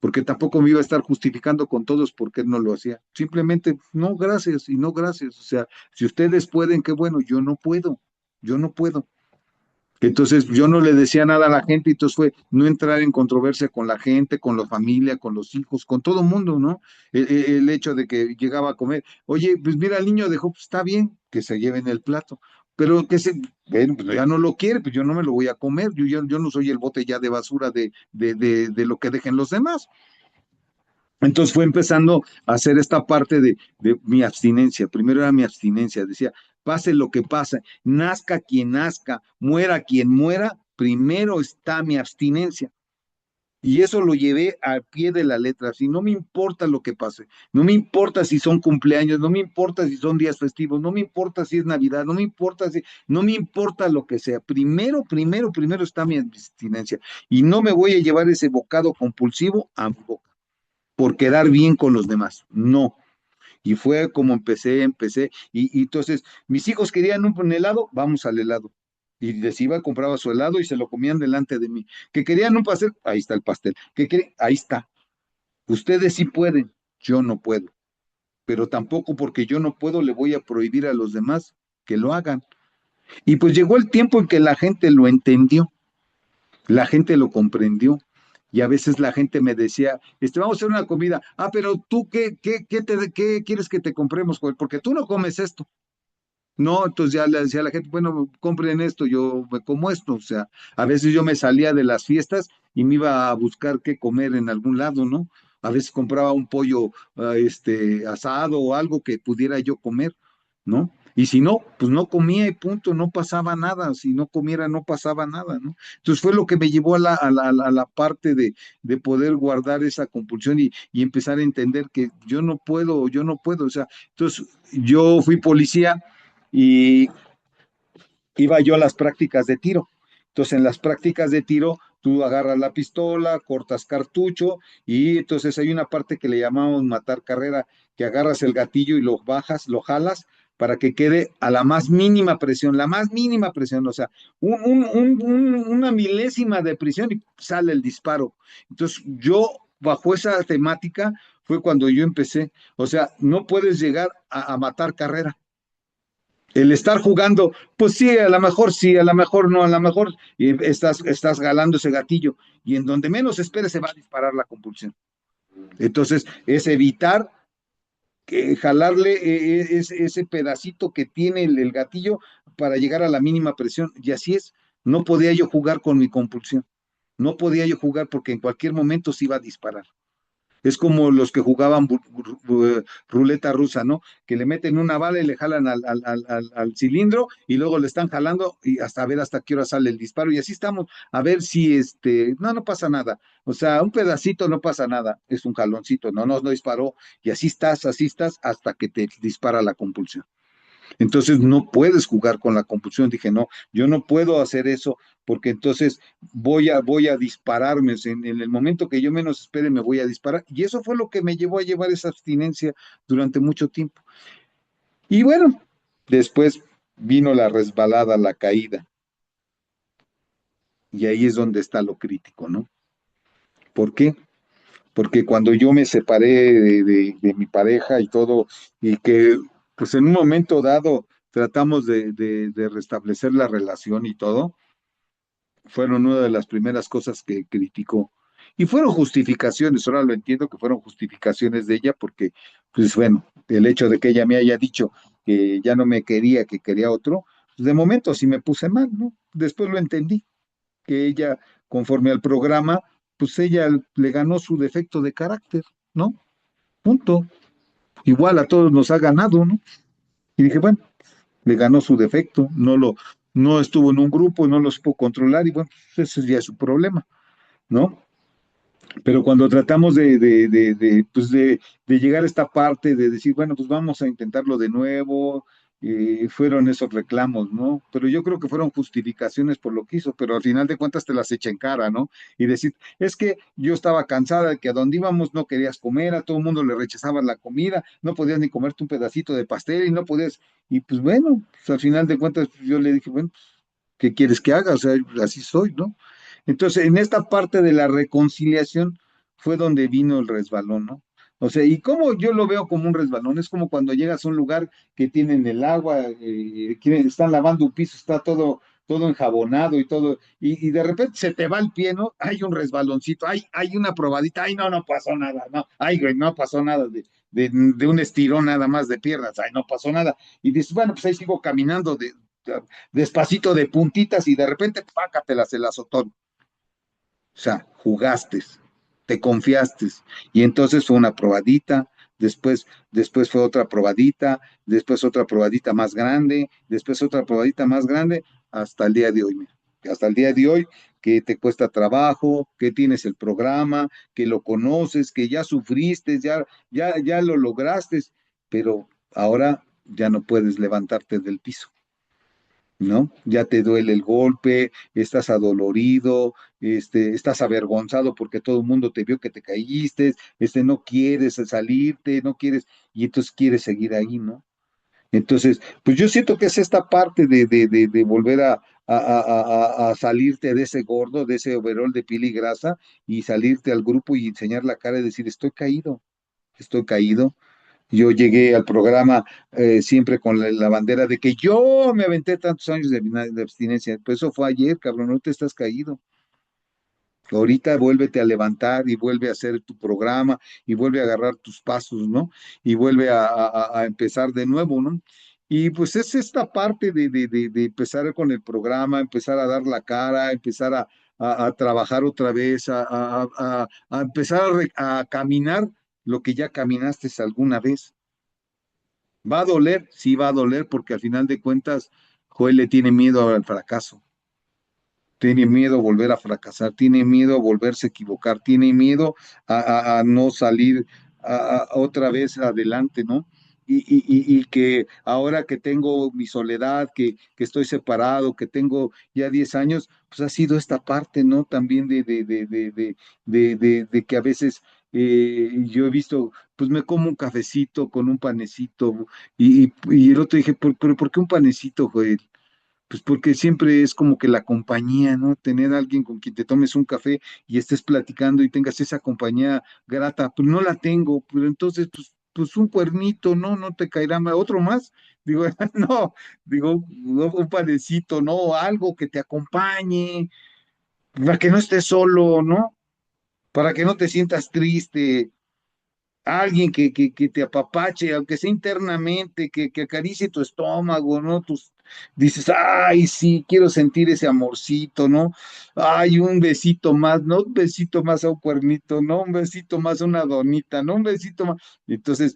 porque tampoco me iba a estar justificando con todos por qué no lo hacía. Simplemente, no, gracias y no, gracias. O sea, si ustedes pueden, qué bueno, yo no puedo, yo no puedo. Entonces yo no le decía nada a la gente, y entonces fue no entrar en controversia con la gente, con la familia, con los hijos, con todo el mundo, ¿no? El hecho de que llegaba a comer, oye, pues mira, el niño dejó, pues está bien que se lleven el plato, pero bueno, pues ya no lo quiere, pues yo no me lo voy a comer, yo no soy el bote ya de basura de lo que dejen los demás. Entonces fue empezando a hacer esta parte de mi abstinencia. Primero era mi abstinencia, decía, pase lo que pase, nazca quien nazca, muera quien muera, primero está mi abstinencia. Y eso lo llevé al pie de la letra. Si no me importa lo que pase, no me importa si son cumpleaños, no me importa si son días festivos, no me importa si es Navidad, no me importa lo que sea. Primero está mi abstinencia. Y no me voy a llevar ese bocado compulsivo a mi boca por quedar bien con los demás. No. Y fue como y entonces mis hijos querían un helado, vamos al helado. Y les iba, compraba su helado y se lo comían delante de mí. Que querían un pastel, ahí está el pastel. Ahí está. Ustedes sí pueden, yo no puedo. Pero tampoco porque yo no puedo le voy a prohibir a los demás que lo hagan. Y pues llegó el tiempo en que la gente lo entendió. La gente lo comprendió. Y a veces la gente me decía, vamos a hacer una comida. Ah, pero tú, ¿qué quieres que te compremos, Joel? Porque tú no comes esto. No, entonces ya le decía a la gente, bueno, compren esto, yo me como esto. O sea, a veces yo me salía de las fiestas y me iba a buscar qué comer en algún lado, ¿no? A veces compraba un pollo, asado o algo que pudiera yo comer, ¿no? Y si no, pues no comía y punto, no pasaba nada. Si no comiera, no pasaba nada, ¿no? Entonces fue lo que me llevó a la parte de poder guardar esa compulsión y empezar a entender que yo no puedo. O sea, entonces yo fui policía y iba yo a las prácticas de tiro. Entonces, en las prácticas de tiro, tú agarras la pistola, cortas cartucho y entonces hay una parte que le llamamos matar carrera, que agarras el gatillo y lo bajas, lo jalas para que quede a la más mínima presión, o sea, una milésima de presión y sale el disparo. Entonces, yo, bajo esa temática, fue cuando yo empecé. O sea, no puedes llegar a matar carrera. El estar jugando, pues sí, a lo mejor no, a lo mejor estás jalando ese gatillo y en donde menos esperes se va a disparar la compulsión. Entonces, es evitar jalarle ese pedacito que tiene el gatillo para llegar a la mínima presión. Y así es, no podía yo jugar con mi compulsión, no podía yo jugar porque en cualquier momento se iba a disparar. Es como los que jugaban ruleta rusa, ¿no? Que le meten una bala y le jalan al cilindro y luego le están jalando y hasta a ver hasta qué hora sale el disparo. Y así estamos, a ver si no pasa nada. O sea, un pedacito no pasa nada, es un jaloncito, no disparó. Y así estás hasta que te dispara la compulsión. Entonces no puedes jugar con la compulsión. Dije, no, yo no puedo hacer eso porque entonces voy a dispararme. O sea, en el momento que yo menos espere, me voy a disparar. Y eso fue lo que me llevó a llevar esa abstinencia durante mucho tiempo. Y bueno, después vino la resbalada, la caída. Y ahí es donde está lo crítico, ¿no? ¿Por qué? Porque cuando yo me separé de mi pareja y todo, y que pues en un momento dado tratamos de restablecer la relación y todo, fueron una de las primeras cosas que criticó. Y fueron justificaciones, ahora lo entiendo que fueron justificaciones de ella, porque, pues bueno, el hecho de que ella me haya dicho que ya no me quería, que quería otro, pues de momento sí me puse mal, ¿no? Después lo entendí, que ella, conforme al programa, pues ella le ganó su defecto de carácter, ¿no? Punto. Igual a todos nos ha ganado, ¿no? Y dije, bueno, le ganó su defecto, no estuvo en un grupo, no lo supo controlar y bueno, pues ese ya es su problema, ¿no? Pero cuando tratamos pues de llegar a esta parte de decir, bueno, pues vamos a intentarlo de nuevo, fueron esos reclamos, ¿no? Pero yo creo que fueron justificaciones por lo que hizo, pero al final de cuentas te las echa en cara, ¿no? Y decir, es que yo estaba cansada de que a donde íbamos no querías comer, a todo el mundo le rechazaban la comida, no podías ni comerte un pedacito de pastel y no podías, y pues bueno, pues al final de cuentas yo le dije, bueno, ¿qué quieres que haga? O sea, así soy, ¿no? Entonces, en esta parte de la reconciliación fue donde vino el resbalón, ¿no? O sea, y como yo lo veo como un resbalón, es como cuando llegas a un lugar que tienen el agua, están lavando un piso, está todo enjabonado y todo, y de repente se te va el pie, ¿no? Hay un resbaloncito, hay una probadita, ay, no, no pasó nada, no, ay, güey, no pasó nada de un estirón nada más de piernas, ay, no pasó nada. Y dices, bueno, pues ahí sigo caminando despacito de puntitas y de repente, pácatelas el azotón. O sea, jugaste, te confiaste. Y entonces fue una probadita, después fue otra probadita, después otra probadita más grande, después otra probadita más grande, hasta el día de hoy. Mira. Hasta el día de hoy, que te cuesta trabajo, que tienes el programa, que lo conoces, que ya sufriste, ya lo lograste, pero ahora ya no puedes levantarte del piso. ¿No? Ya te duele el golpe, estás adolorido, estás avergonzado porque todo el mundo te vio que te caíste, no quieres salirte, no quieres, y entonces quieres seguir ahí, ¿no? Entonces, pues yo siento que es esta parte de volver a salirte de ese gordo, de ese overol de piel y grasa, y salirte al grupo y enseñar la cara y decir, estoy caído, yo llegué al programa siempre con la bandera de que yo me aventé tantos años de abstinencia. Pues eso fue ayer, cabrón, no te estás caído. Ahorita vuélvete a levantar y vuelve a hacer tu programa y vuelve a agarrar tus pasos, ¿no? Y vuelve a empezar de nuevo, ¿no? Y pues es esta parte de empezar con el programa, empezar a dar la cara, empezar a trabajar otra vez, a empezar a caminar lo que ya caminaste alguna vez. ¿Va a doler? Sí, va a doler porque al final de cuentas Joel le tiene miedo al fracaso, tiene miedo a volver a fracasar, tiene miedo a volverse a equivocar, tiene miedo a no salir otra vez adelante, ¿no? Y que ahora que tengo mi soledad, que estoy separado, que tengo ya 10 años, pues ha sido esta parte, ¿no? También de que a veces yo he visto, pues me como un cafecito con un panecito y el otro dije, pero ¿por qué un panecito, Joel? Pues porque siempre es como que la compañía, ¿no? Tener a alguien con quien te tomes un café y estés platicando y tengas esa compañía grata, pues no la tengo, pero entonces, pues un cuernito, ¿no? No te caerá mal, otro más. Digo, no, digo, un panecito, ¿no? Algo que te acompañe, para que no estés solo, ¿no? Para que no te sientas triste, alguien que te apapache, aunque sea internamente, que acaricie tu estómago, ¿no? Dices, ay, sí, quiero sentir ese amorcito, ¿no? Ay, un besito más, ¿no? Un besito más a un cuernito, ¿no? Un besito más a una donita, ¿no? Un besito más. Entonces,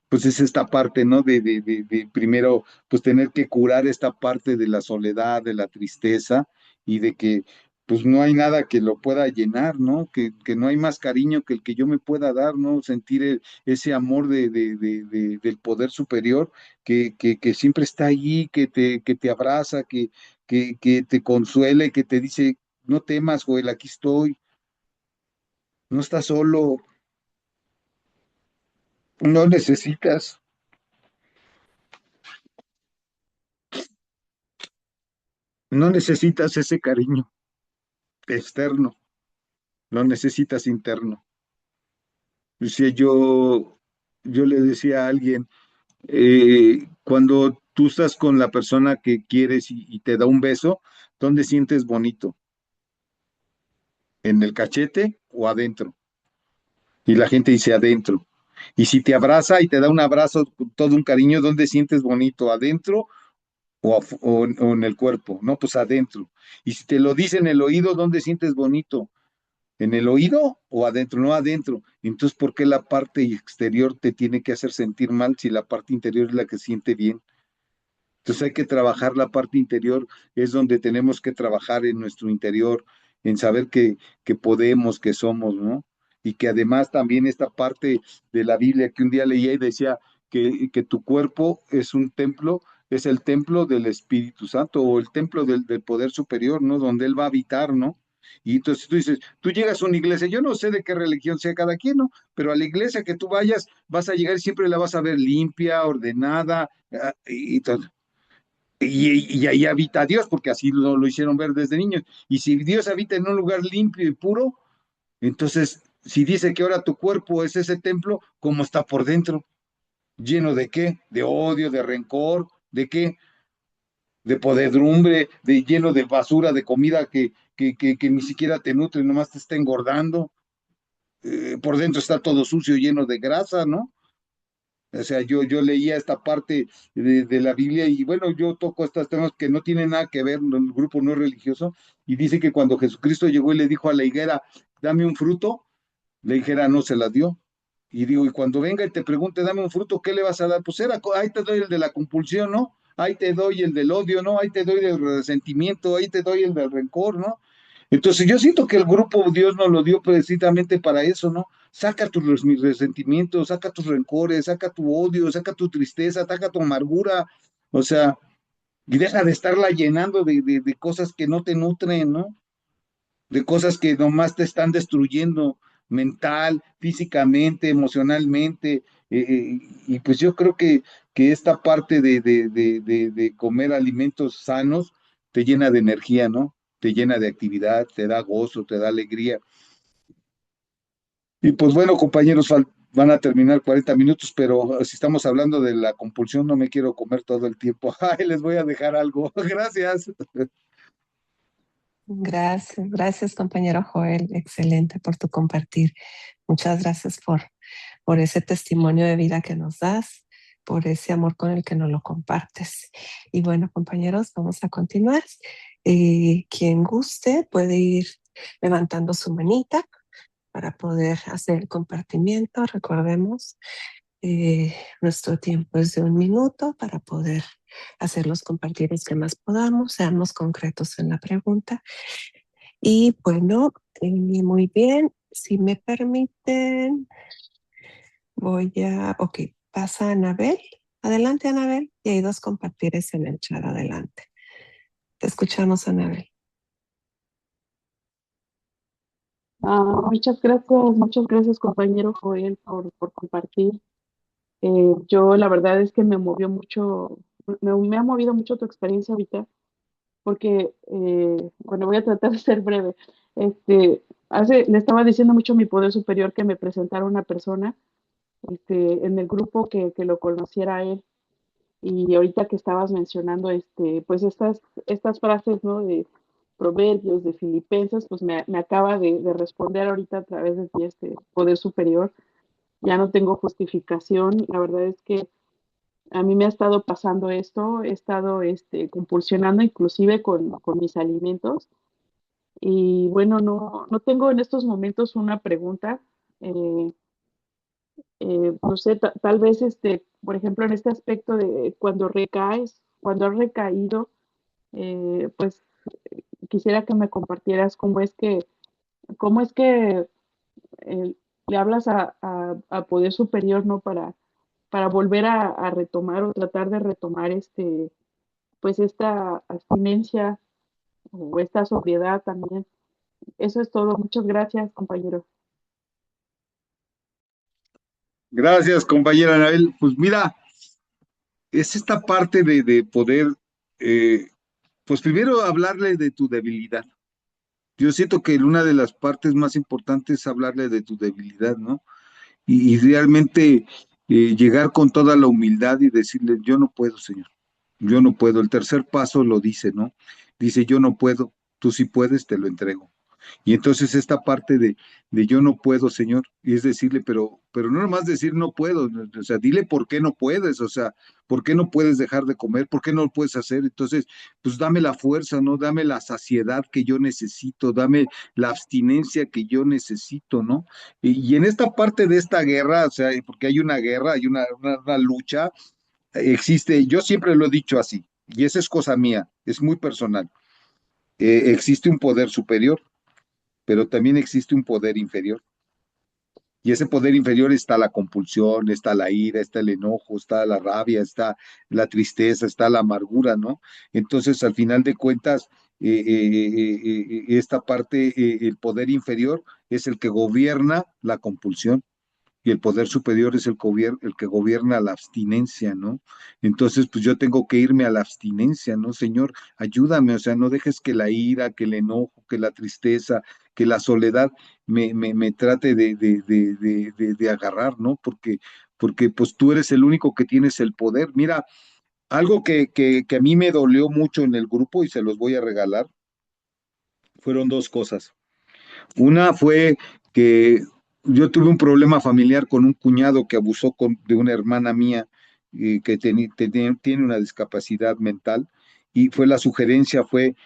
pues es esta parte, ¿no? De primero, pues tener que curar esta parte de la soledad, de la tristeza y de que pues no hay nada que lo pueda llenar, ¿no? Que no hay más cariño que el que yo me pueda dar, ¿no? Sentir ese amor del poder superior que siempre está allí, que te abraza, que te consuela y que te dice, no temas, Joel, aquí estoy, no estás solo, no necesitas, no necesitas ese cariño externo, lo necesitas interno. Decía yo le decía a alguien, cuando tú estás con la persona que quieres y te da un beso, ¿dónde sientes bonito? ¿En el cachete o adentro? Y la gente dice adentro. Y si te abraza y te da un abrazo, con todo un cariño, ¿dónde sientes bonito? ¿Adentro o en el cuerpo? No, pues adentro. Y si te lo dice en el oído, ¿dónde sientes bonito? ¿En el oído o adentro? No adentro. Entonces, ¿por qué la parte exterior te tiene que hacer sentir mal si la parte interior es la que siente bien? Entonces hay que trabajar la parte interior, es donde tenemos que trabajar en nuestro interior, en saber que podemos, que somos, ¿no? Y que además también esta parte de la Biblia que un día leía y decía que tu cuerpo es un templo es el templo del Espíritu Santo o el templo del poder superior, ¿no? Donde Él va a habitar, ¿no? Y entonces tú dices, tú llegas a una iglesia, yo no sé de qué religión sea cada quien, ¿no? Pero a la iglesia que tú vayas, vas a llegar y siempre la vas a ver limpia, ordenada, y todo. Y ahí habita Dios, porque así lo hicieron ver desde niños. Y si Dios habita en un lugar limpio y puro, entonces, si dice que ahora tu cuerpo es ese templo, ¿cómo está por dentro? ¿Lleno de qué? De odio, de rencor, ¿de qué? De podredumbre, lleno de basura, de comida que ni siquiera te nutre, nomás te está engordando. Por dentro está todo sucio, lleno de grasa, ¿no? O sea, yo leía esta parte de la Biblia y bueno, yo toco estos temas que no tienen nada que ver, el grupo no es religioso, y dice que cuando Jesucristo llegó y le dijo a la higuera, dame un fruto, la higuera no se la dio. Y digo, y cuando venga y te pregunte, dame un fruto, ¿qué le vas a dar? Pues era, ahí te doy el de la compulsión, ¿no? Ahí te doy el del odio, ¿no? Ahí te doy el resentimiento, ahí te doy el del rencor, ¿no? Entonces yo siento que el grupo Dios nos lo dio precisamente para eso, ¿no? Saca tus mis resentimientos, saca tus rencores, saca tu odio, saca tu tristeza, saca tu amargura, o sea, y deja de estarla llenando de cosas que no te nutren, ¿no? De cosas que nomás te están destruyendo mental, físicamente, emocionalmente. Y pues yo creo que esta parte de comer alimentos sanos te llena de energía, ¿no? Te llena de actividad, te da gozo, te da alegría. Y pues bueno, compañeros, van a terminar 40 minutos, pero si estamos hablando de la compulsión, no me quiero comer todo el tiempo. Ay, les voy a dejar algo. Gracias. Gracias, gracias compañero Joel, excelente por tu compartir. Muchas gracias por ese testimonio de vida que nos das, por ese amor con el que nos lo compartes. Y bueno, compañeros, vamos a continuar. Quien guste puede ir levantando su manita para poder hacer el compartimiento. Recordemos, nuestro tiempo es de 1 minuto para poder hacer los compartires que más podamos. Seamos concretos en la pregunta. Y bueno, muy bien. Si me permiten, ok, pasa Anabel. Adelante, Anabel. Y hay 2 compartires en el chat. Adelante. Te escuchamos, Anabel. Muchas gracias compañero Joel por compartir. Yo la verdad es que me movió mucho, me ha movido mucho tu experiencia ahorita, porque, bueno, voy a tratar de ser breve. Le estaba diciendo mucho a mi poder superior que me presentara una persona, en el grupo que lo conociera a él. Y ahorita que estabas mencionando, pues estas frases, ¿no? De Proverbios, de Filipenses, pues me acaba de responder ahorita a través de ti, poder superior. Ya no tengo justificación. La verdad es que a mí me ha estado pasando esto, he estado, compulsionando inclusive con mis alimentos. Y bueno, no tengo en estos momentos una pregunta. eh, no sé, tal vez, por ejemplo, en este aspecto de cuando recaes, cuando has recaído, pues quisiera que me compartieras cómo es que eh, le hablas a poder superior, ¿no? Para volver a retomar o tratar de retomar pues esta abstinencia o esta sobriedad también. Eso es todo. Muchas gracias, compañero. Gracias, compañera Anabel. Pues mira, es esta parte de poder, eh, pues primero hablarle de tu debilidad. Yo siento que una de las partes más importantes es hablarle de tu debilidad, ¿no? Y realmente llegar con toda la humildad y decirle, yo no puedo, Señor, yo no puedo. El tercer paso lo dice, ¿no? Dice, yo no puedo, tú sí puedes, te lo entrego. Y entonces esta parte de yo no puedo, Señor, y es decirle, pero no nomás decir no puedo, o sea, dile por qué no puedes, o sea, por qué no puedes dejar de comer, por qué no lo puedes hacer. Entonces, pues dame la fuerza, ¿no? Dame la saciedad que yo necesito, dame la abstinencia que yo necesito, ¿no? Y en esta parte de esta guerra, o sea, porque hay una guerra, hay una lucha, existe, yo siempre lo he dicho así, y esa es cosa mía, es muy personal. Existe un poder superior pero también existe un poder inferior. Y ese poder inferior está la compulsión, está la ira, está el enojo, está la rabia, está la tristeza, está la amargura, ¿no? Entonces, al final de cuentas, esta parte, el poder inferior es el que gobierna la compulsión y el poder superior es el que gobierna la abstinencia, ¿no? Entonces, pues yo tengo que irme a la abstinencia, ¿no? Señor, ayúdame, o sea, no dejes que la ira, que el enojo, que la tristeza, que la soledad me trate de agarrar, ¿no? Porque pues tú eres el único que tienes el poder. Mira, algo que a mí me dolió mucho en el grupo y se los voy a regalar, fueron dos cosas. Una fue que yo tuve un problema familiar con un cuñado que abusó de una hermana mía que tiene una discapacidad mental y fue la sugerencia fue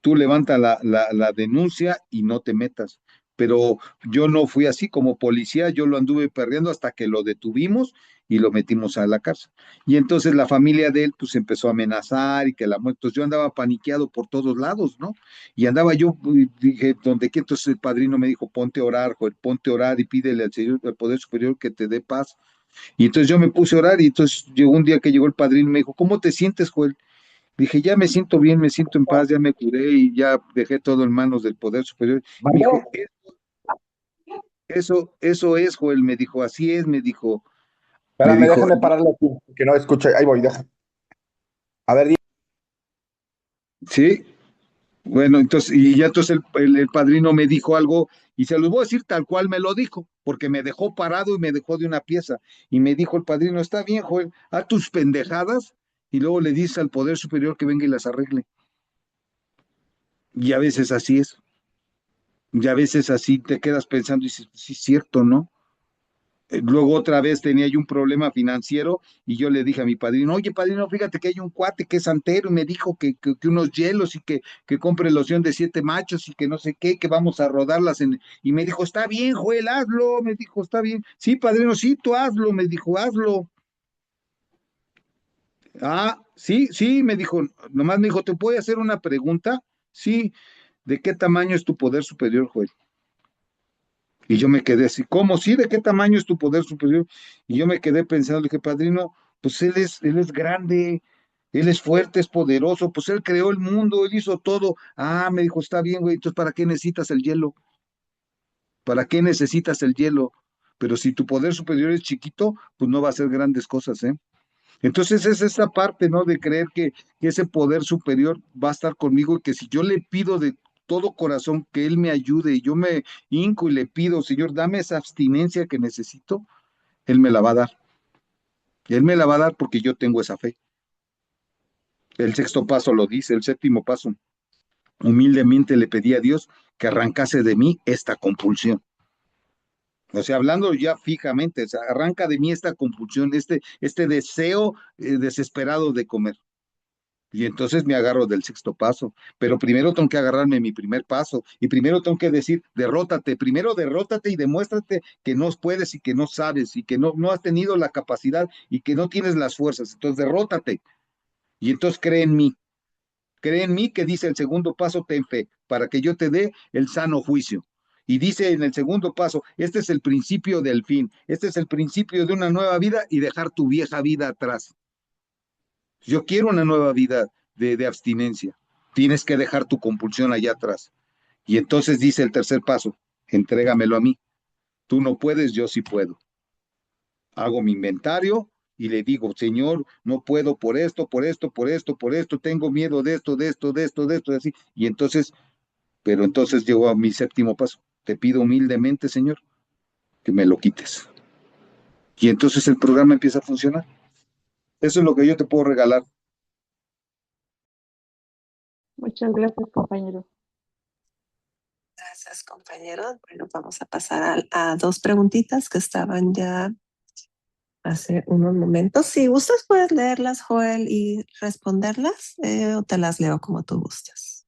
tú levanta la denuncia y no te metas. Pero yo no fui así como policía, yo lo anduve perdiendo hasta que lo detuvimos y lo metimos a la cárcel. Y entonces la familia de él pues empezó a amenazar y que la muerte, entonces yo andaba paniqueado por todos lados, ¿no? Y andaba yo, dije, donde que entonces el padrino me dijo, ponte a orar, Joel, ponte a orar y pídele al Señor, al Poder Superior que te dé paz. Y entonces yo me puse a orar y entonces llegó un día que llegó el padrino y me dijo, ¿cómo te sientes, Joel? Dije, ya me siento bien, me siento en paz, ya me curé y ya dejé todo en manos del Poder Superior. Me ¿Vale? dijo, eso es, Joel, me dijo, así es, me Espérame, dijo, déjame pararle aquí, que no escucho. Ahí voy, deja. A ver, sí, bueno, entonces, y ya entonces el padrino me dijo algo, y se los voy a decir tal cual me lo dijo, porque me dejó parado y me dejó de una pieza. Y me dijo el padrino, está bien, Joel, haz tus pendejadas, y luego le dice al Poder Superior que venga y las arregle. Y a veces así es, y a veces así te quedas pensando y dices, sí, es cierto, ¿no? Luego otra vez tenía yo un problema financiero y yo le dije a mi padrino, oye padrino, fíjate que hay un cuate que es santero y me dijo que unos hielos y que compre loción de 7 machos y que no sé qué, que vamos a rodarlas en... Y me dijo, está bien, Joel, hazlo, me dijo, está bien. Sí, padrino, sí, tú hazlo, me dijo, hazlo. Ah, sí, sí, me dijo, nomás me dijo, ¿te puedo hacer una pregunta? Sí, ¿de qué tamaño es tu poder superior, Joel? Y yo me quedé así, ¿cómo? Sí, ¿de qué tamaño es tu poder superior? Y yo me quedé pensando, le dije, padrino, pues él es grande, él es fuerte, es poderoso, pues él creó el mundo, él hizo todo. Ah, me dijo, está bien, güey, entonces ¿para qué necesitas el hielo? ¿Para qué necesitas el hielo? Pero si tu poder superior es chiquito, pues no va a hacer grandes cosas, ¿eh? Entonces es esa parte, ¿no? De creer que ese poder superior va a estar conmigo y que si yo le pido de todo corazón que Él me ayude y yo me hinco y le pido, Señor, dame esa abstinencia que necesito, Él me la va a dar. Él me la va a dar porque yo tengo esa fe. El sexto paso lo dice, el séptimo paso. Humildemente le pedí a Dios que arrancase de mí esta compulsión. O sea, hablando ya fijamente, o sea, arranca de mí esta compulsión, este deseo desesperado de comer. Y entonces me agarro del sexto paso, pero primero tengo que agarrarme mi primer paso y primero tengo que decir, derrótate, primero derrótate y demuéstrate que no puedes y que no sabes y que no has tenido la capacidad y que no tienes las fuerzas. Entonces derrótate y entonces cree en mí que dice el segundo paso, ten fe, para que yo te dé el sano juicio. Y dice en el segundo paso, este es el principio del fin, este es el principio de una nueva vida y dejar tu vieja vida atrás. Yo quiero una nueva vida de abstinencia. Tienes que dejar tu compulsión allá atrás. Y entonces dice el tercer paso, entrégamelo a mí. Tú no puedes, yo sí puedo. Hago mi inventario y le digo, Señor, no puedo por esto, por esto, por esto, por esto, tengo miedo de esto, de esto, de esto, de esto, de así. Y entonces, pero entonces llego a mi séptimo paso. Te pido humildemente, Señor, que me lo quites. Y entonces el programa empieza a funcionar. Eso es lo que yo te puedo regalar. Muchas gracias, compañero. Gracias, compañero. Bueno, vamos a pasar a dos preguntitas que estaban ya hace unos momentos. Si gustas, puedes leerlas, Joel, y responderlas, o te las leo como tú gustes.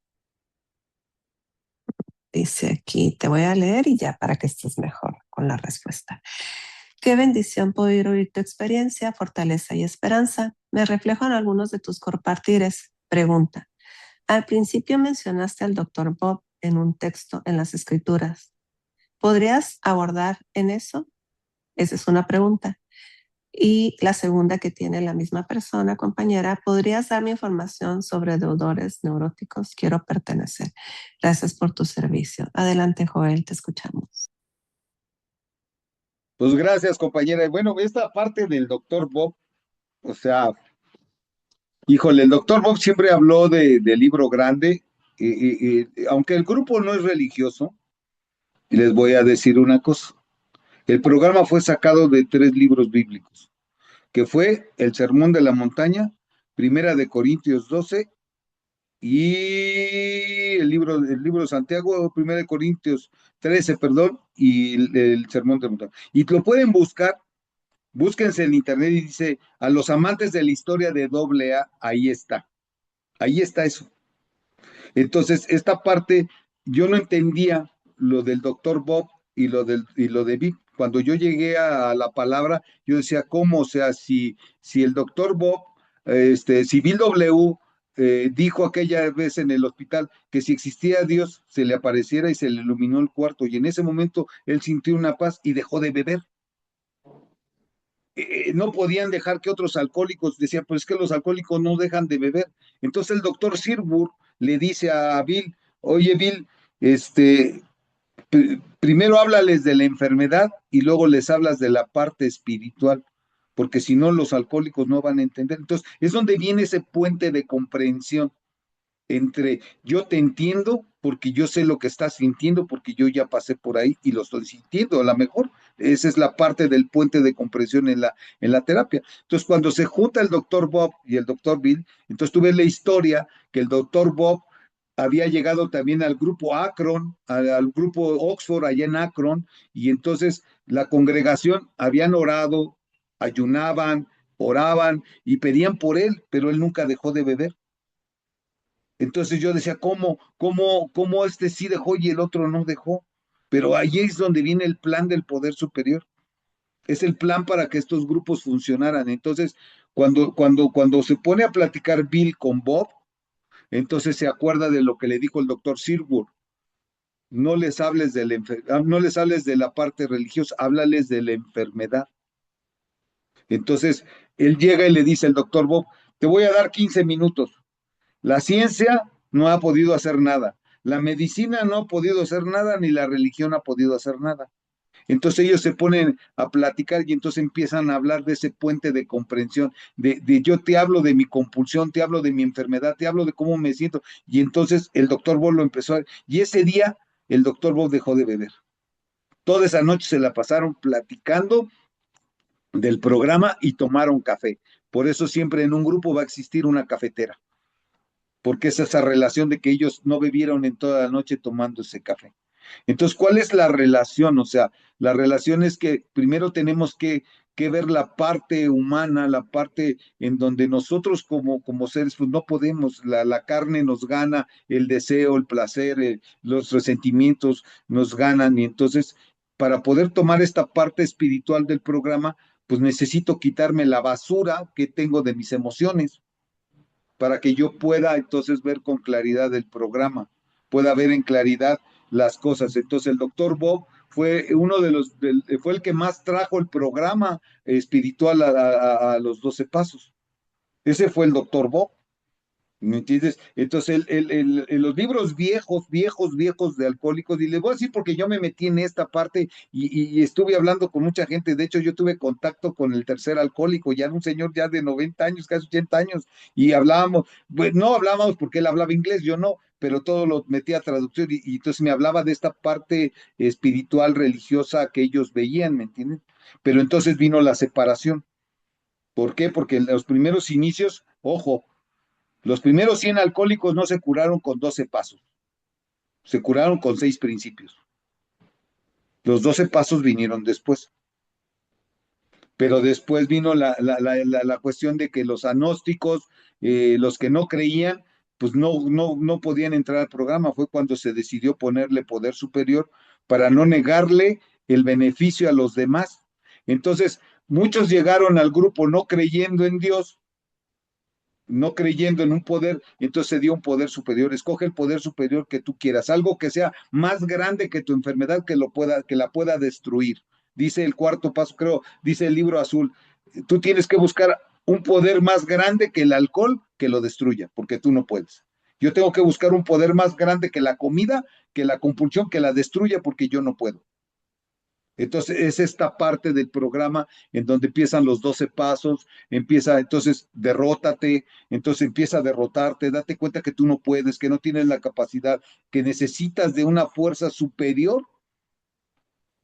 Dice aquí, te voy a leer y ya para que estés mejor con la respuesta. Qué bendición poder oír tu experiencia, fortaleza y esperanza. Me reflejo en algunos de tus compartires. Pregunta. Al principio mencionaste al doctor Bob en un texto en las escrituras. ¿Podrías abordar en eso? Esa es una pregunta. Y la segunda que tiene la misma persona, compañera, ¿podrías darme información sobre deudores neuróticos? Quiero pertenecer. Gracias por tu servicio. Adelante, Joel, te escuchamos. Pues gracias, compañera. Y bueno, esta parte del doctor Bob, o sea, híjole, el doctor Bob siempre habló del libro grande, aunque el grupo no es religioso, les voy a decir una cosa. El programa fue sacado de 3 libros bíblicos, que fue el Sermón de la Montaña, Primera de Corintios 12 y el libro de Santiago, Primera de Corintios 13, perdón, y el Sermón de la Montaña. Y lo pueden buscar, búsquense en internet y dice, a los amantes de la historia de AA, ahí está eso. Entonces, esta parte, yo no entendía lo del doctor Bob y lo de Vic. Cuando yo llegué a la palabra, yo decía, ¿cómo? O sea, si el doctor Bob, si Bill W. Dijo aquella vez en el hospital que si existía Dios, se le apareciera y se le iluminó el cuarto, y en ese momento él sintió una paz y dejó de beber. No podían dejar que otros alcohólicos, decían, pues es que los alcohólicos no dejan de beber. Entonces el doctor Sirbur le dice a Bill, oye Bill, primero háblales de la enfermedad y luego les hablas de la parte espiritual, porque si no los alcohólicos no van a entender. Entonces es donde viene ese puente de comprensión entre yo te entiendo porque yo sé lo que estás sintiendo, porque yo ya pasé por ahí y lo estoy sintiendo. A lo mejor esa es la parte del puente de comprensión en la terapia. Entonces, cuando se junta el doctor Bob y el doctor Bill, entonces tú ves la historia que el doctor Bob había llegado también al grupo Akron, al grupo Oxford allá en Akron, y entonces la congregación habían orado, ayunaban, oraban y pedían por él, pero él nunca dejó de beber. Entonces yo decía, ¿cómo este sí dejó y el otro no dejó? Pero ahí es donde viene el plan del poder superior. Es el plan para que estos grupos funcionaran. Entonces, cuando se pone a platicar Bill con Bob, entonces se acuerda de lo que le dijo el doctor Sirwood. No les hables de la parte religiosa, háblales de la enfermedad. Entonces, él llega y le dice al doctor Bob, te voy a dar 15 minutos. La ciencia no ha podido hacer nada, la medicina no ha podido hacer nada, ni la religión ha podido hacer nada. Entonces ellos se ponen a platicar y entonces empiezan a hablar de ese puente de comprensión, de yo te hablo de mi compulsión, te hablo de mi enfermedad, te hablo de cómo me siento. Y entonces el doctor Bob lo empezó y ese día el doctor Bob dejó de beber. Toda esa noche se la pasaron platicando del programa y tomaron café. Por eso siempre en un grupo va a existir una cafetera, porque es esa relación de que ellos no bebieron en toda la noche tomando ese café. Entonces, ¿cuál es la relación? O sea, la relación es que primero tenemos que ver la parte humana, la parte en donde nosotros como seres, pues no podemos, la carne nos gana, el deseo, el placer, los resentimientos nos ganan, y entonces, para poder tomar esta parte espiritual del programa, pues necesito quitarme la basura que tengo de mis emociones para que yo pueda entonces ver con claridad el programa, pueda ver en claridad las cosas. Entonces el doctor Bob fue fue el que más trajo el programa espiritual a los 12 pasos. Ese fue el doctor Bob. ¿Me entiendes? Entonces, en los libros viejos, viejos, viejos de alcohólicos, y les voy a decir porque yo me metí en esta parte y estuve hablando con mucha gente. De hecho, yo tuve contacto con el tercer alcohólico, ya era un señor ya de 90 años, casi 80 años, y hablábamos, pues no hablábamos porque él hablaba inglés, yo no, pero todo lo metía a traducción y entonces me hablaba de esta parte espiritual, religiosa que ellos veían, ¿me entienden? Pero entonces vino la separación. ¿Por qué? Porque en los primeros inicios, ojo, los primeros 100 alcohólicos no se curaron con 12 pasos, se curaron con 6 principios. Los 12 pasos vinieron después. Pero después vino la cuestión de que los agnósticos, los que no creían, pues no podían entrar al programa. Fue cuando se decidió ponerle poder superior para no negarle el beneficio a los demás. Entonces, muchos llegaron al grupo no creyendo en Dios, no creyendo en un poder, entonces se dio un poder superior. Escoge el poder superior que tú quieras, algo que sea más grande que tu enfermedad, que la pueda destruir. Dice el cuarto paso, creo, dice el libro azul. Tú tienes que buscar un poder más grande que el alcohol que lo destruya, porque tú no puedes. Yo tengo que buscar un poder más grande que la comida, que la compulsión, que la destruya, porque yo no puedo. Entonces, es esta parte del programa en donde empiezan los 12 pasos, empieza, entonces, derrótate, entonces empieza a derrotarte, date cuenta que tú no puedes, que no tienes la capacidad, que necesitas de una fuerza superior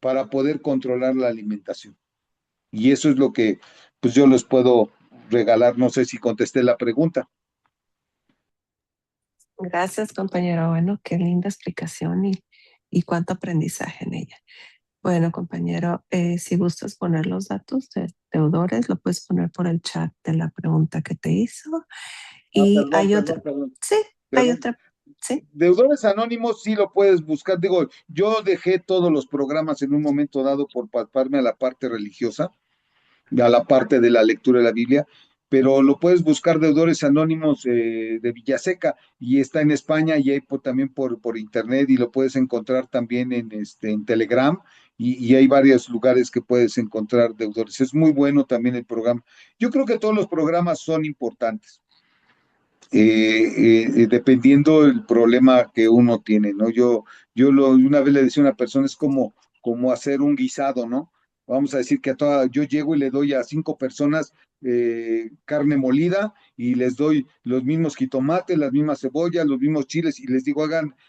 para poder controlar la alimentación. Y eso es lo que, pues, yo les puedo regalar. No sé si contesté la pregunta. Gracias, compañero. Bueno, qué linda explicación y cuánto aprendizaje en ella. Bueno, compañero, si gustas poner los datos de deudores, lo puedes poner por el chat de la pregunta que te hizo. Ah, Y perdón, hay perdón, otra, perdón, sí, hay perdón. otra, sí. Deudores Anónimos sí lo puedes buscar. Digo, yo dejé todos los programas en un momento dado por palparme a la parte religiosa, a la parte de la lectura de la Biblia, pero lo puedes buscar Deudores Anónimos de Villaseca y está en España y hay también por internet y lo puedes encontrar también en Telegram y hay varios lugares que puedes encontrar deudores. Es muy bueno también el programa. Yo creo que todos los programas son importantes dependiendo el problema que uno tiene, ¿no? Una vez le decía a una persona, es como hacer un guisado, ¿no? Vamos a decir que yo llego y le doy a 5 personas carne molida y les doy los mismos jitomates, las mismas cebollas, los mismos chiles y les digo,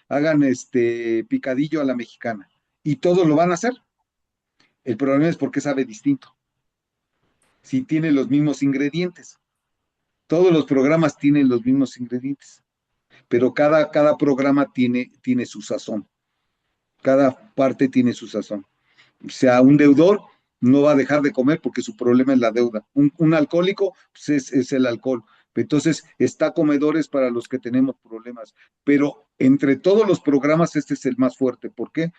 hagan este picadillo a la mexicana. Y todos lo van a hacer. El problema es porque sabe distinto, si tiene los mismos ingredientes. Todos los programas tienen los mismos ingredientes, pero cada programa tiene su sazón, cada parte tiene su sazón. O sea, un deudor no va a dejar de comer porque su problema es la deuda. Un alcohólico pues es el alcohol. Entonces, está comedores para los que tenemos problemas, pero entre todos los programas este es el más fuerte. ¿Por qué?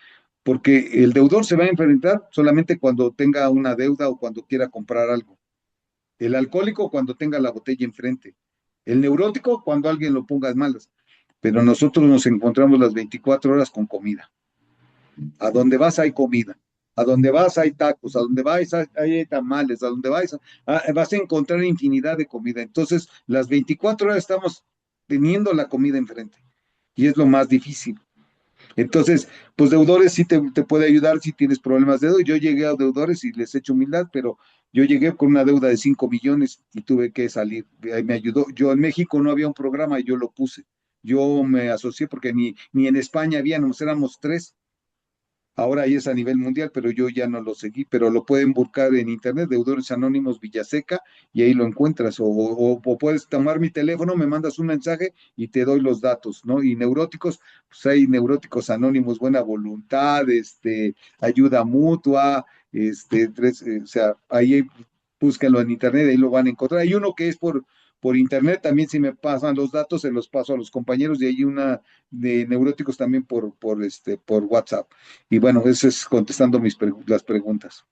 Porque el deudor se va a enfrentar solamente cuando tenga una deuda o cuando quiera comprar algo. El alcohólico cuando tenga la botella enfrente. El neurótico cuando alguien lo ponga en malas. Pero nosotros nos encontramos las 24 horas con comida. A donde vas hay comida. A donde vas hay tacos, a donde vas hay tamales, a donde vas a encontrar infinidad de comida. Entonces, las 24 horas estamos teniendo la comida enfrente. Y es lo más difícil. Entonces, pues deudores sí te puede ayudar si tienes problemas de deuda. Yo llegué a deudores y les echo humildad, pero yo llegué con una deuda de 5 millones y tuve que salir. Ahí me ayudó. Yo en México no había un programa y yo lo puse. Yo me asocié porque ni en España había, nos éramos 3. Ahora ahí es a nivel mundial, pero yo ya no lo seguí, pero lo pueden buscar en internet, Deudores Anónimos Villaseca, y ahí lo encuentras. O puedes tomar mi teléfono, me mandas un mensaje y te doy los datos, ¿no? Y neuróticos, pues hay neuróticos anónimos, buena voluntad, ayuda mutua, o sea, ahí búsquenlo en internet, ahí lo van a encontrar. Hay uno que es por internet, también si me pasan los datos, se los paso a los compañeros, y hay una de neuróticos también por WhatsApp. Y bueno, eso es contestando las preguntas.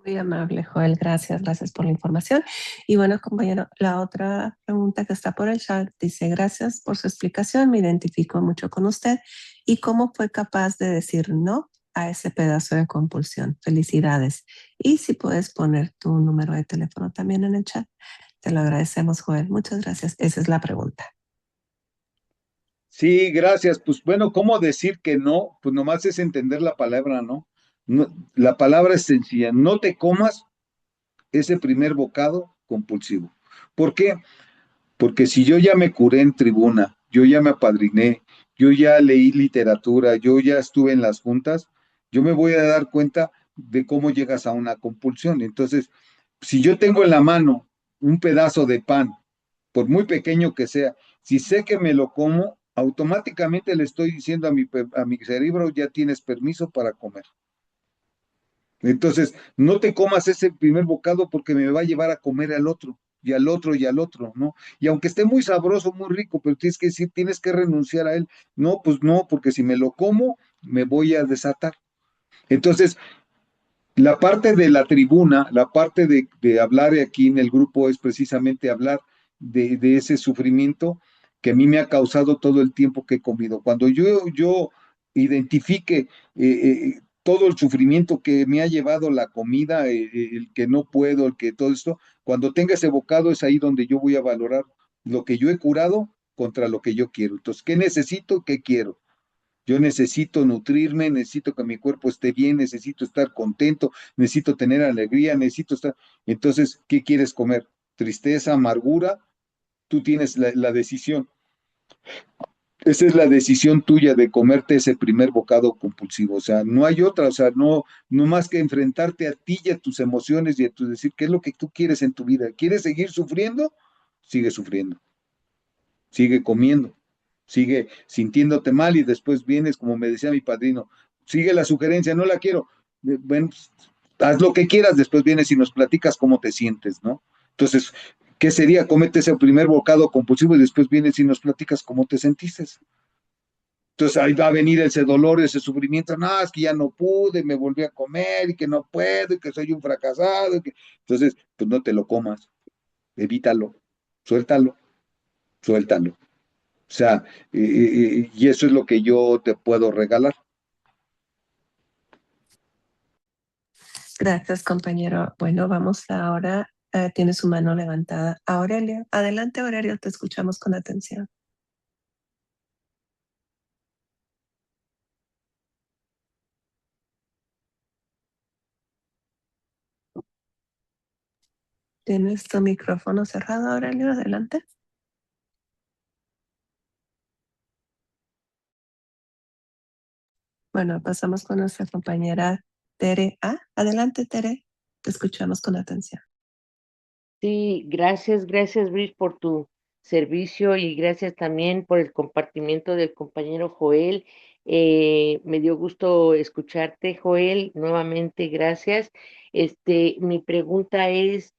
Muy amable, Joel. Gracias, gracias por la información. Y bueno, compañero, la otra pregunta que está por el chat dice, gracias por su explicación, me identifico mucho con usted. ¿Y cómo fue capaz de decir no a ese pedazo de compulsión? Felicidades. Y si puedes poner tu número de teléfono también en el chat, te lo agradecemos, Joel. Muchas gracias. Esa es la pregunta. Sí, gracias. Pues bueno, ¿cómo decir que no? Pues nomás es entender la palabra, ¿no? La palabra es sencilla. No te comas ese primer bocado compulsivo. ¿Por qué? Porque si yo ya me curé en tribuna, yo ya me apadriné, yo ya leí literatura, yo ya estuve en las juntas, yo me voy a dar cuenta de cómo llegas a una compulsión. Entonces, si yo tengo en la mano un pedazo de pan, por muy pequeño que sea, si sé que me lo como, automáticamente le estoy diciendo a mi cerebro, ya tienes permiso para comer. Entonces, no te comas ese primer bocado porque me va a llevar a comer al otro, y al otro, y al otro, ¿no? Y aunque esté muy sabroso, muy rico, pero tienes que decir, tienes que renunciar a él. No, pues no, porque si me lo como, me voy a desatar. Entonces, la parte de la tribuna, la parte de hablar aquí en el grupo es precisamente hablar de ese sufrimiento que a mí me ha causado todo el tiempo que he comido. Cuando yo identifique todo el sufrimiento que me ha llevado la comida, el que no puedo, el que todo esto, cuando tenga ese bocado es ahí donde yo voy a valorar lo que yo he curado contra lo que yo quiero. Entonces, ¿qué necesito? ¿Qué quiero? Yo necesito nutrirme, necesito que mi cuerpo esté bien, necesito estar contento, necesito tener alegría, necesito estar... Entonces, ¿qué quieres comer? ¿Tristeza, amargura? Tú tienes la decisión. Esa es la decisión tuya de comerte ese primer bocado compulsivo. O sea, no hay otra. O sea, no más que enfrentarte a ti y a tus emociones y a tu decir qué es lo que tú quieres en tu vida. ¿Quieres seguir sufriendo? Sigue sufriendo. Sigue comiendo. Sigue sintiéndote mal y después vienes, como me decía mi padrino, sigue la sugerencia, no la quiero. Bueno, pues, haz lo que quieras, después vienes y nos platicas cómo te sientes, ¿no? Entonces, ¿qué sería? Cómete ese primer bocado compulsivo y después vienes y nos platicas cómo te sentiste. Entonces ahí va a venir ese dolor, ese sufrimiento, no, es que ya no pude, me volví a comer y que no puedo y que soy un fracasado. Entonces, pues no te lo comas, evítalo, suéltalo, suéltalo. O sea, y eso es lo que yo te puedo regalar. Gracias, compañero. Bueno, vamos ahora. Tiene su mano levantada. Aurelio, adelante, Aurelio, te escuchamos con atención. ¿Tienes tu micrófono cerrado, Aurelio? Adelante. Bueno, pasamos con nuestra compañera Tere. Adelante, Tere. Te escuchamos con atención. Sí, gracias, Bris, por tu servicio y gracias también por el compartimiento del compañero Joel. Me dio gusto escucharte, Joel, nuevamente, gracias. Mi pregunta es,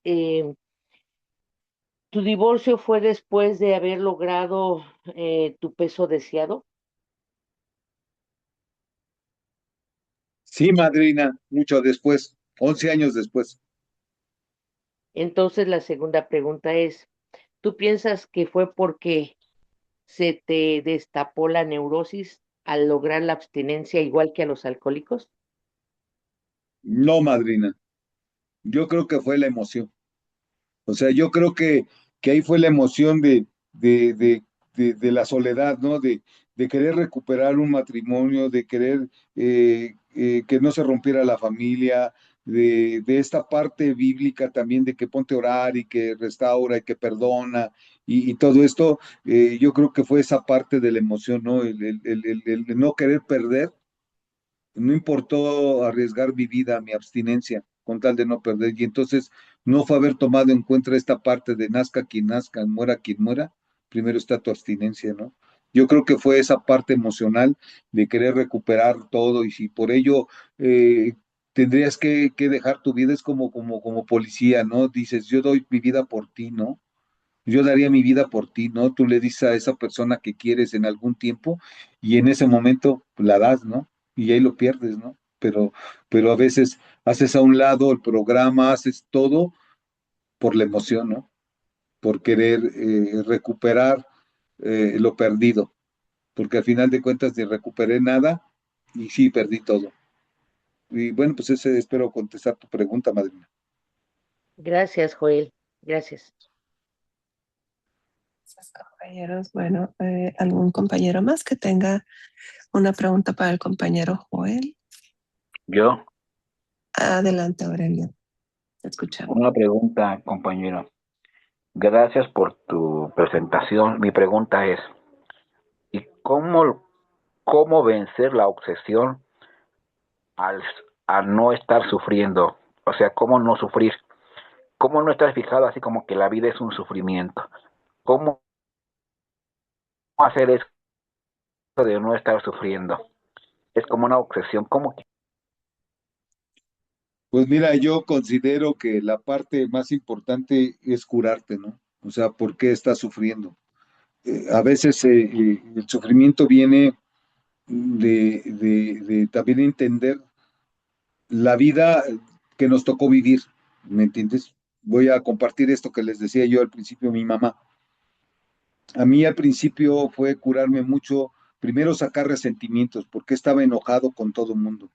¿tu divorcio fue después de haber logrado tu peso deseado? Sí, madrina, mucho después, 11 años después. Entonces, la segunda pregunta es, ¿tú piensas que fue porque se te destapó la neurosis al lograr la abstinencia igual que a los alcohólicos? No, madrina, yo creo que fue la emoción. O sea, yo creo que ahí fue la emoción de, de, de la soledad, ¿no? De querer recuperar un matrimonio, de querer que no se rompiera la familia, de esta parte bíblica también de que ponte a orar y que restaura y que perdona y todo esto, yo creo que fue esa parte de la emoción, ¿no? El no querer perder, no importó arriesgar mi vida, mi abstinencia, con tal de no perder. Y entonces no fue haber tomado en cuenta esta parte de nazca quien nazca, muera quien muera, primero está tu abstinencia, ¿no? Yo creo que fue esa parte emocional de querer recuperar todo y si por ello tendrías que dejar tu vida, es como policía, ¿no? Dices, yo doy mi vida por ti, ¿no? Yo daría mi vida por ti, ¿no? Tú le dices a esa persona que quieres en algún tiempo y en ese momento la das, ¿no? Y ahí lo pierdes, ¿no? Pero a veces haces a un lado el programa, haces todo por la emoción, ¿no? Por querer recuperar lo perdido, porque al final de cuentas ni recuperé nada y sí perdí todo. Y bueno, pues ese espero contestar tu pregunta, madrina. Gracias, Joel. Gracias. Gracias, compañeros. Bueno, ¿algún compañero más que tenga una pregunta para el compañero Joel? Yo, Adelante, Aurelio. Te escuchamos. una pregunta, compañero. Gracias por tu presentación. Mi pregunta es, ¿y cómo vencer la obsesión al, al no estar sufriendo? O sea, ¿cómo no sufrir? ¿Cómo no estar fijado así como que la vida es un sufrimiento? ¿Cómo hacer eso de no estar sufriendo? Es como una obsesión. ¿Cómo que? Pues mira, yo considero que la parte más importante es curarte, ¿no? O sea, ¿por qué estás sufriendo? A veces el sufrimiento viene de también entender la vida que nos tocó vivir, ¿me entiendes? Voy a compartir esto que les decía yo al principio, mi mamá. A mí al principio fue curarme mucho, primero sacar resentimientos, porque estaba enojado con todo el mundo,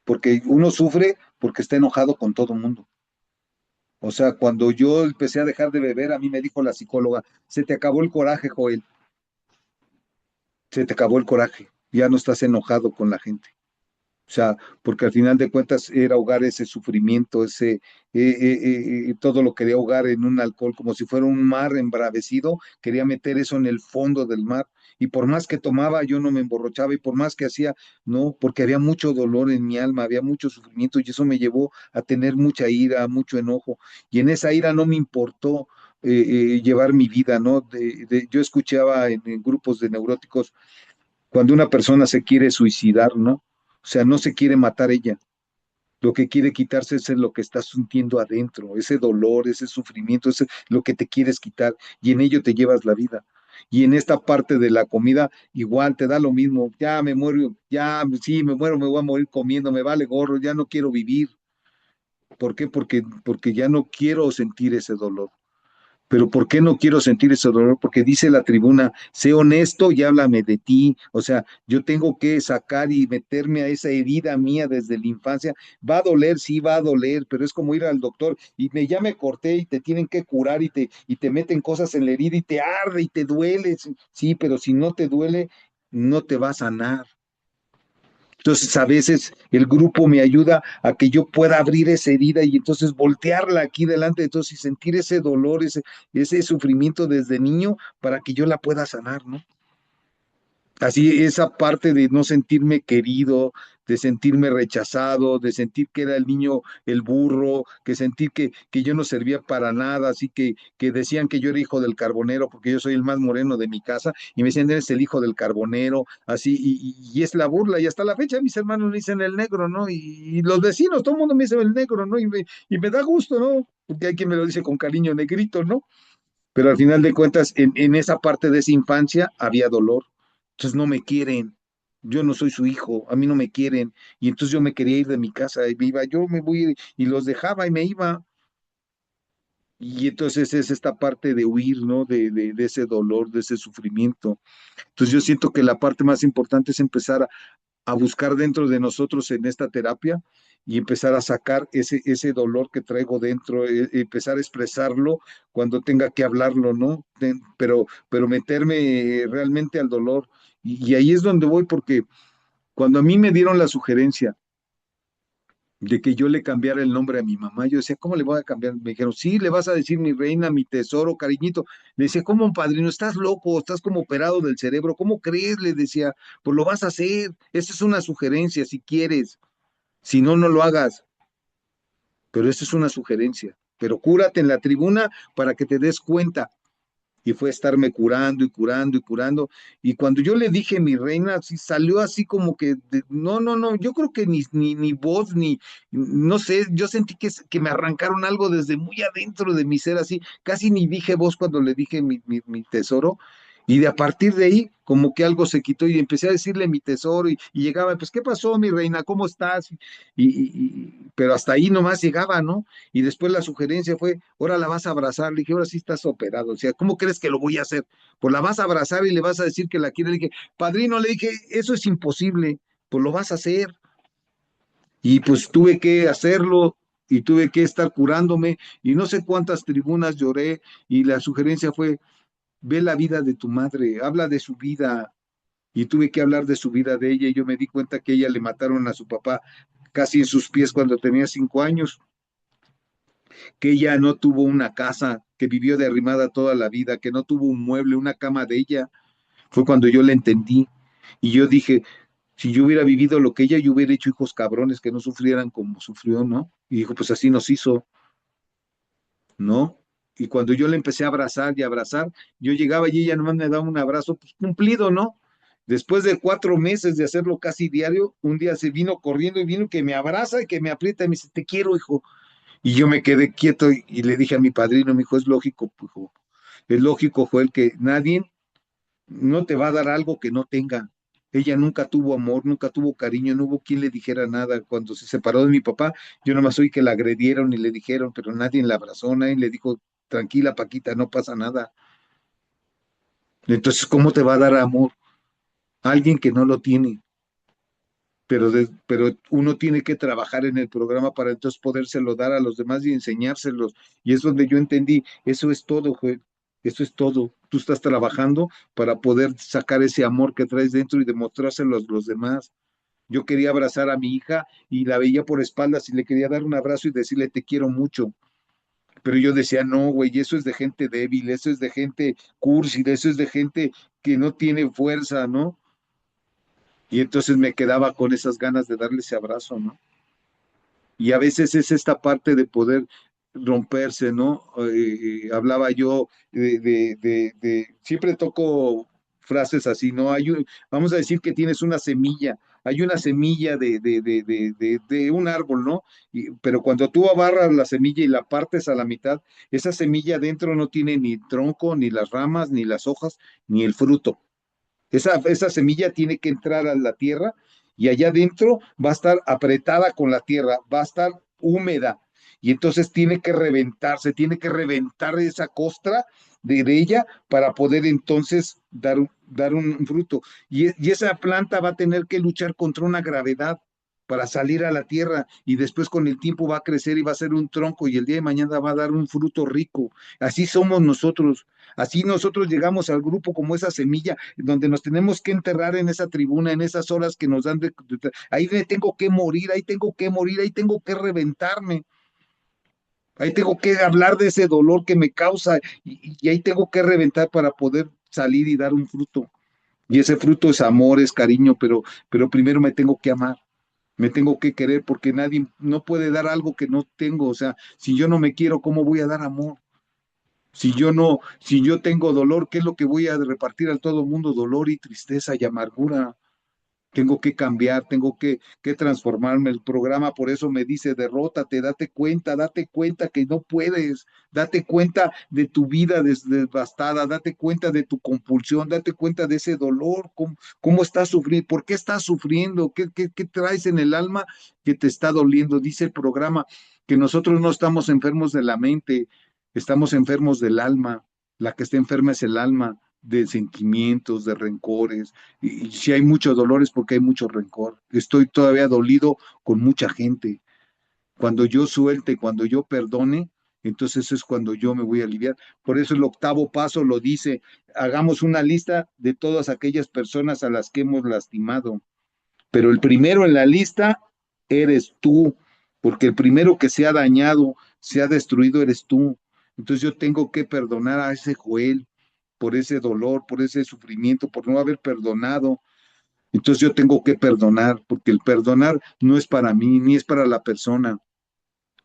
porque uno sufre porque está enojado con todo el mundo. O sea, cuando yo empecé a dejar de beber, a mí me dijo la psicóloga, se te acabó el coraje, Joel, se te acabó el coraje, ya no estás enojado con la gente. O sea, porque al final de cuentas era ahogar ese sufrimiento, todo lo quería ahogar en un alcohol, como si fuera un mar embravecido, quería meter eso en el fondo del mar. Y por más que tomaba, yo no me emborrachaba, y por más que hacía, no, porque había mucho dolor en mi alma, había mucho sufrimiento, y eso me llevó a tener mucha ira, mucho enojo. Y en esa ira no me importó llevar mi vida, ¿no? Yo escuchaba en grupos de neuróticos cuando una persona se quiere suicidar, ¿no? O sea, no se quiere matar ella. Lo que quiere quitarse es lo que está sintiendo adentro, ese dolor, ese sufrimiento, ese lo que te quieres quitar y en ello te llevas la vida. Y en esta parte de la comida, igual te da lo mismo. Ya me muero, ya sí, me muero, me voy a morir comiendo, me vale gorro, ya no quiero vivir. ¿Por qué? Porque ya no quiero sentir ese dolor. Pero ¿por qué no quiero sentir ese dolor? Porque dice la tribuna, sé honesto y háblame de ti. O sea, yo tengo que sacar y meterme a esa herida mía desde la infancia. Va a doler, sí va a doler, pero es como ir al doctor y ya me corté y te tienen que curar y te meten cosas en la herida y te arde y te duele. Sí, pero si no te duele, no te va a sanar. Entonces, a veces el grupo me ayuda a que yo pueda abrir esa herida y entonces voltearla aquí delante de todos y sentir ese dolor, ese sufrimiento desde niño para que yo la pueda sanar, ¿no? Así, esa parte de no sentirme querido, de sentirme rechazado, de sentir que era el niño el burro, que sentir que yo no servía para nada, así que decían que yo era hijo del carbonero, porque yo soy el más moreno de mi casa, y me decían, eres el hijo del carbonero, así, y es la burla, y hasta la fecha mis hermanos me dicen el negro, ¿no? Y los vecinos, todo el mundo me dice el negro, ¿no? Y me da gusto, ¿no? Porque hay quien me lo dice con cariño, negrito, ¿no? Pero al final de cuentas, en esa parte de esa infancia había dolor. Entonces no me quieren. Yo no soy su hijo, a mí no me quieren. Y entonces yo me quería ir de mi casa y me iba, yo me voy y los dejaba y me iba. Y entonces es esta parte de huir, ¿no? De ese dolor, de ese sufrimiento. Entonces yo siento que la parte más importante es empezar a buscar dentro de nosotros en esta terapia y empezar a sacar ese dolor que traigo dentro, empezar a expresarlo cuando tenga que hablarlo, ¿no? Pero meterme realmente al dolor. Y ahí es donde voy porque cuando a mí me dieron la sugerencia de que yo le cambiara el nombre a mi mamá, yo decía, ¿cómo le voy a cambiar? Me dijeron, sí, le vas a decir mi reina, mi tesoro, cariñito. Le decía, ¿cómo, padrino? Estás loco, estás como operado del cerebro, ¿cómo crees? Le decía, pues lo vas a hacer, esa es una sugerencia, si quieres, si no, no lo hagas, pero esa es una sugerencia. Pero cúrate en la tribuna para que te des cuenta y fue estarme curando y curando y curando. Y cuando yo le dije mi reina, sí salió así como que, no, no, no, yo creo que ni voz, no sé, yo sentí que me arrancaron algo desde muy adentro de mi ser, así, casi ni dije voz cuando le dije mi tesoro. Y de a partir de ahí, como que algo se quitó y empecé a decirle mi tesoro y llegaba, pues, ¿qué pasó, mi reina? ¿Cómo estás? Pero hasta ahí nomás llegaba, ¿no? Y después la sugerencia fue, ahora la vas a abrazar. Le dije, ahora sí estás operado. O sea, ¿cómo crees que lo voy a hacer? Pues la vas a abrazar y le vas a decir que la quiere. Le dije, padrino, le dije, eso es imposible. Pues lo vas a hacer. Y pues tuve que hacerlo y tuve que estar curándome y no sé cuántas tribunas lloré y la sugerencia fue, ve la vida de tu madre, habla de su vida. Y tuve que hablar de su vida de ella y yo me di cuenta que ella le mataron a su papá casi en sus pies cuando tenía 5 años, que ella no tuvo una casa, que vivió de arrimada toda la vida, que no tuvo un mueble, una cama de ella. Fue cuando yo la entendí. Y yo dije, si yo hubiera vivido lo que ella, yo hubiera hecho hijos cabrones que no sufrieran como sufrió, ¿no? Y dijo, pues así nos hizo, ¿no? Y cuando yo le empecé a abrazar, yo llegaba y ella nomás me daba un abrazo, pues cumplido, ¿no? Después de 4 meses de hacerlo casi diario, un día se vino corriendo y vino que me abraza y que me aprieta y me dice, te quiero, hijo. Y yo me quedé quieto y le dije a mi padrino, mi hijo, es lógico, hijo, es lógico, Joel, que nadie no te va a dar algo que no tenga. Ella nunca tuvo amor, nunca tuvo cariño, no hubo quien le dijera nada. Cuando se separó de mi papá, yo nomás oí que la agredieron y le dijeron, pero nadie la abrazó, nadie le dijo, tranquila, Paquita, no pasa nada. Entonces, ¿cómo te va a dar amor alguien que no lo tiene? Pero uno tiene que trabajar en el programa para entonces podérselo dar a los demás y enseñárselos. Y es donde yo entendí, eso es todo, Joel, eso es todo. Tú estás trabajando para poder sacar ese amor que traes dentro y demostrárselo a los demás. Yo quería abrazar a mi hija y la veía por espaldas y le quería dar un abrazo y decirle te quiero mucho. Pero yo decía, no, güey, eso es de gente débil, eso es de gente cursi, eso es de gente que no tiene fuerza, ¿no? Y entonces me quedaba con esas ganas de darle ese abrazo, ¿no? Y a veces es esta parte de poder romperse, ¿no? Hablaba yo siempre toco frases así, ¿no? Vamos a decir que tienes una semilla, hay una semilla de un árbol, ¿no? Pero cuando tú agarras la semilla y la partes a la mitad, esa semilla adentro no tiene ni tronco, ni las ramas, ni las hojas, ni el fruto. Esa semilla tiene que entrar a la tierra y allá adentro va a estar apretada con la tierra, va a estar húmeda y entonces tiene que reventar esa costra de ella para poder entonces dar un fruto. Y esa planta va a tener que luchar contra una gravedad para salir a la tierra y después con el tiempo va a crecer y va a ser un tronco y el día de mañana va a dar un fruto rico. Así somos nosotros. Así nosotros llegamos al grupo como esa semilla donde nos tenemos que enterrar en esa tribuna, en esas horas que nos dan ahí me tengo que morir, ahí tengo que morir, ahí tengo que reventarme, ahí tengo que hablar de ese dolor que me causa y ahí tengo que reventar para poder salir y dar un fruto. Y ese fruto es amor, es cariño, pero primero me tengo que amar. Me tengo que querer porque nadie no puede dar algo que no tengo. O sea, si yo no me quiero, ¿cómo voy a dar amor? Si yo tengo dolor, ¿qué es lo que voy a repartir a todo mundo? Dolor y tristeza y amargura. Tengo que cambiar, tengo que transformarme. El programa por eso me dice, derrótate, date cuenta que no puedes, date cuenta de tu vida devastada, date cuenta de tu compulsión, date cuenta de ese dolor, cómo estás sufriendo, por qué estás sufriendo, qué traes en el alma que te está doliendo. Dice el programa que nosotros no estamos enfermos de la mente, estamos enfermos del alma. La que está enferma es el alma, de sentimientos, de rencores y si hay mucho dolor es porque hay mucho rencor. Estoy todavía dolido con mucha gente. Cuando yo suelte, cuando yo perdone, entonces es cuando yo me voy a aliviar. Por eso el octavo paso lo dice, hagamos una lista de todas aquellas personas a las que hemos lastimado. Pero el primero en la lista eres tú, porque el primero que se ha dañado, se ha destruido, eres tú. Entonces yo tengo que perdonar a ese Joel por ese dolor, por ese sufrimiento, por no haber perdonado. Entonces yo tengo que perdonar, porque el perdonar no es para mí, ni es para la persona,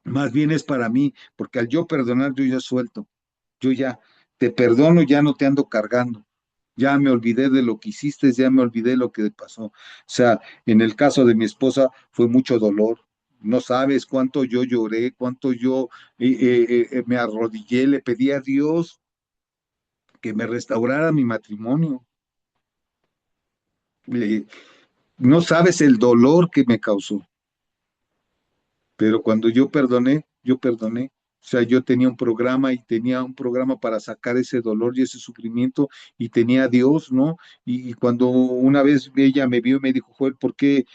más bien es para mí, porque al yo perdonar yo ya suelto, yo ya te perdono, ya no te ando cargando, ya me olvidé de lo que hiciste, ya me olvidé de lo que pasó. O sea, en el caso de mi esposa fue mucho dolor. No sabes cuánto yo lloré, cuánto yo me arrodillé, le pedí a Dios que me restaurara mi matrimonio. Le- no sabes el dolor que me causó. Pero cuando yo perdoné, yo perdoné. O sea, yo tenía un programa y tenía un programa para sacar ese dolor y ese sufrimiento y tenía a Dios, ¿no? Y cuando una vez ella me vio y me dijo, Joel, por qué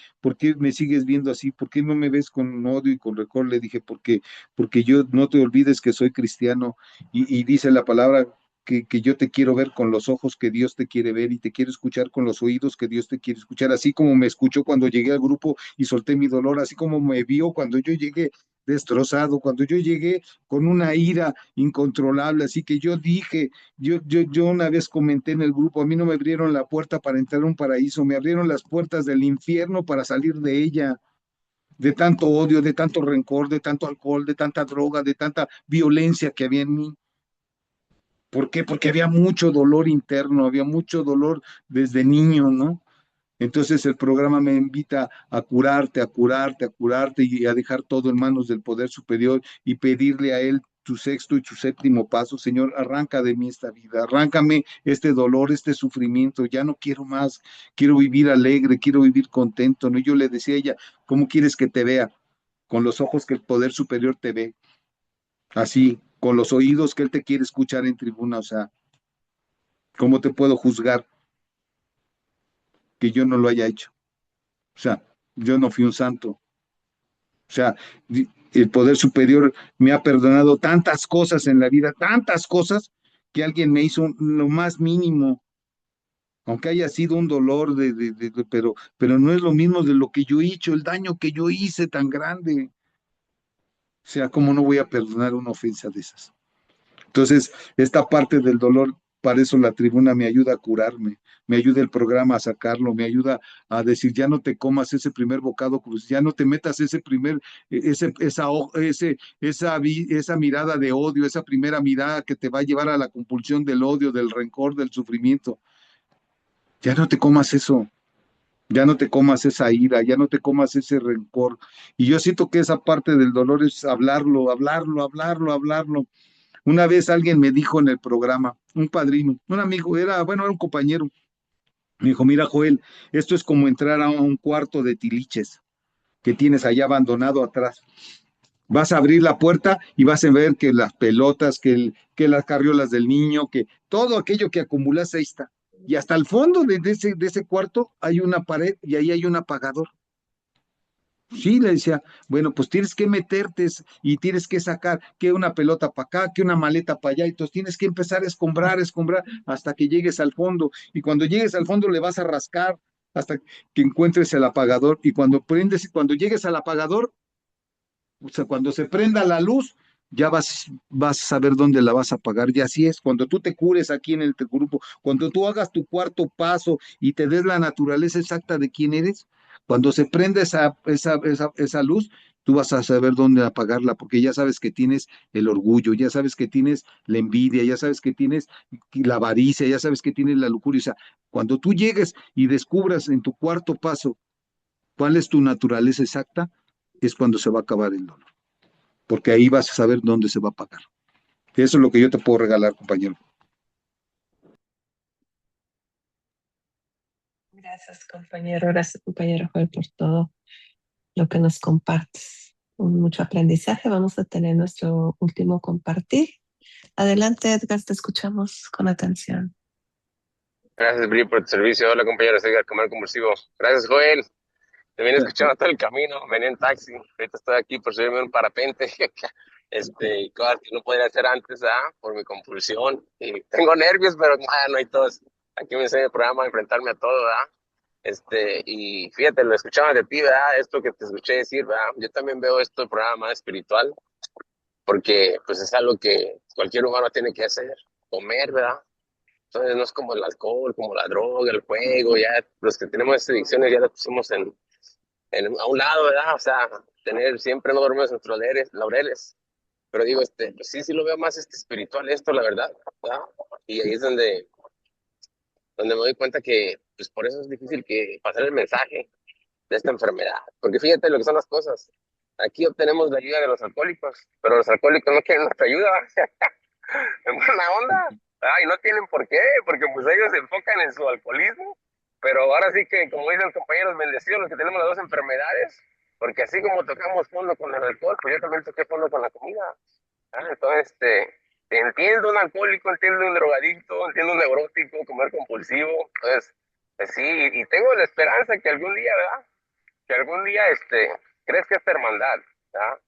me sigues viendo así? ¿Por qué no me ves con odio y con rencor? Le dije, porque yo no te olvides que soy cristiano y dice la palabra que yo te quiero ver con los ojos que Dios te quiere ver y te quiero escuchar con los oídos que Dios te quiere escuchar, así como me escuchó cuando llegué al grupo y solté mi dolor, así como me vio cuando yo llegué destrozado, cuando yo llegué con una ira incontrolable, así que yo dije, yo una vez comenté en el grupo, a mí no me abrieron la puerta para entrar a un paraíso, me abrieron las puertas del infierno para salir de ella, de tanto odio, de tanto rencor, de tanto alcohol, de tanta droga, de tanta violencia que había en mí. ¿Por qué? Porque había mucho dolor interno, había mucho dolor desde niño, ¿no? Entonces el programa me invita a curarte, a curarte, a curarte y a dejar todo en manos del poder superior y pedirle a él tu sexto y tu séptimo paso, Señor, arranca de mí esta vida, arráncame este dolor, este sufrimiento, ya no quiero más, quiero vivir alegre, quiero vivir contento, ¿no? Y yo le decía a ella, ¿cómo quieres que te vea? Con los ojos que el poder superior te ve, así, con los oídos que él te quiere escuchar en tribuna, o sea, ¿Cómo te puedo juzgar que yo no lo haya hecho? O sea, yo no fui un santo. O sea, el poder superior me ha perdonado tantas cosas en la vida, tantas cosas, que alguien me hizo lo más mínimo, aunque haya sido un dolor, pero no es lo mismo de lo que yo he hecho, el daño que yo hice tan grande. O sea, ¿cómo no voy a perdonar una ofensa de esas? Entonces, esta parte del dolor, para eso la tribuna me ayuda a curarme, me ayuda el programa a sacarlo, me ayuda a decir, ya no te comas ese primer bocado cruz, ya no te metas ese primer, esa mirada de odio, esa primera mirada que te va a llevar a la compulsión del odio, del rencor, del sufrimiento. Ya no te comas eso. Ya no te comas esa ira, ya no te comas ese rencor. Y yo siento que esa parte del dolor es hablarlo, hablarlo, hablarlo, hablarlo. Una vez alguien me dijo en el programa, un padrino, un amigo, era un compañero, me dijo, mira, Joel, esto es como entrar a un cuarto de tiliches que tienes allá abandonado atrás. Vas a abrir la puerta y vas a ver que las pelotas, que las carriolas del niño, que todo aquello que acumulas ahí está. Y hasta el fondo de ese cuarto hay una pared y ahí hay un apagador. Sí, le decía, bueno, pues tienes que meterte y tienes que sacar que una pelota para acá, que una maleta para allá, y entonces tienes que empezar a escombrar, escombrar hasta que llegues al fondo. Y cuando llegues al fondo le vas a rascar hasta que encuentres el apagador. Y cuando llegues al apagador, o sea, cuando se prenda la luz, ya vas a saber dónde la vas a apagar. Y así es, cuando tú te cures aquí en el grupo, cuando tú hagas tu cuarto paso y te des la naturaleza exacta de quién eres, cuando se prenda esa luz, tú vas a saber dónde apagarla, porque ya sabes que tienes el orgullo, ya sabes que tienes la envidia, ya sabes que tienes la avaricia, ya sabes que tienes la lujuria. O sea, cuando tú llegues y descubras en tu cuarto paso cuál es tu naturaleza exacta, es cuando se va a acabar el dolor, porque ahí vas a saber dónde se va a pagar. Eso es lo que yo te puedo regalar, compañero. Gracias, compañero Joel, por todo lo que nos compartes. Con mucho aprendizaje. Vamos a tener nuestro último compartir. Adelante, Edgar, te escuchamos con atención. Gracias, Bri, por tu servicio. Hola, compañero, soy Edgar Comer Conversivo. Gracias, Joel. Te vine escuchando todo el camino. Venía en taxi. Ahorita estoy aquí por subirme a un parapente. Cosas que no podría hacer antes, por mi compulsión. Y tengo nervios, pero no hay tos. Aquí me enseña el programa a enfrentarme a todo, y fíjate, lo escuchaba de ti, ¿verdad? Esto que te escuché decir, ¿verdad? Yo también veo esto el programa más espiritual, porque pues es algo que cualquier humano tiene que hacer, comer, ¿verdad? Entonces no es como el alcohol, como la droga, el juego, ya los que tenemos estas adicciones ya las pusimos a un lado, ¿verdad? O sea, tener siempre no dormir en nuestros laureles. Pero digo, pues sí lo veo más espiritual esto, la verdad, ¿verdad? Y ahí es donde me doy cuenta que, pues por eso es difícil que pasar el mensaje de esta enfermedad. Porque fíjate lo que son las cosas. Aquí obtenemos la ayuda de los alcohólicos, pero los alcohólicos no quieren nuestra ayuda. En buena onda. Y no tienen por qué, porque pues ellos se enfocan en su alcoholismo. Pero ahora sí que, como dicen los compañeros bendecidos, los que tenemos las dos enfermedades, porque así como tocamos fondo con el alcohol, pues yo también toqué fondo con la comida. Entonces, entiendo un alcohólico, entiendo un drogadicto, entiendo un neurótico, comer compulsivo. Entonces, pues sí, y tengo la esperanza que algún día, ¿verdad? Que algún día crezca esta hermandad, ¿verdad?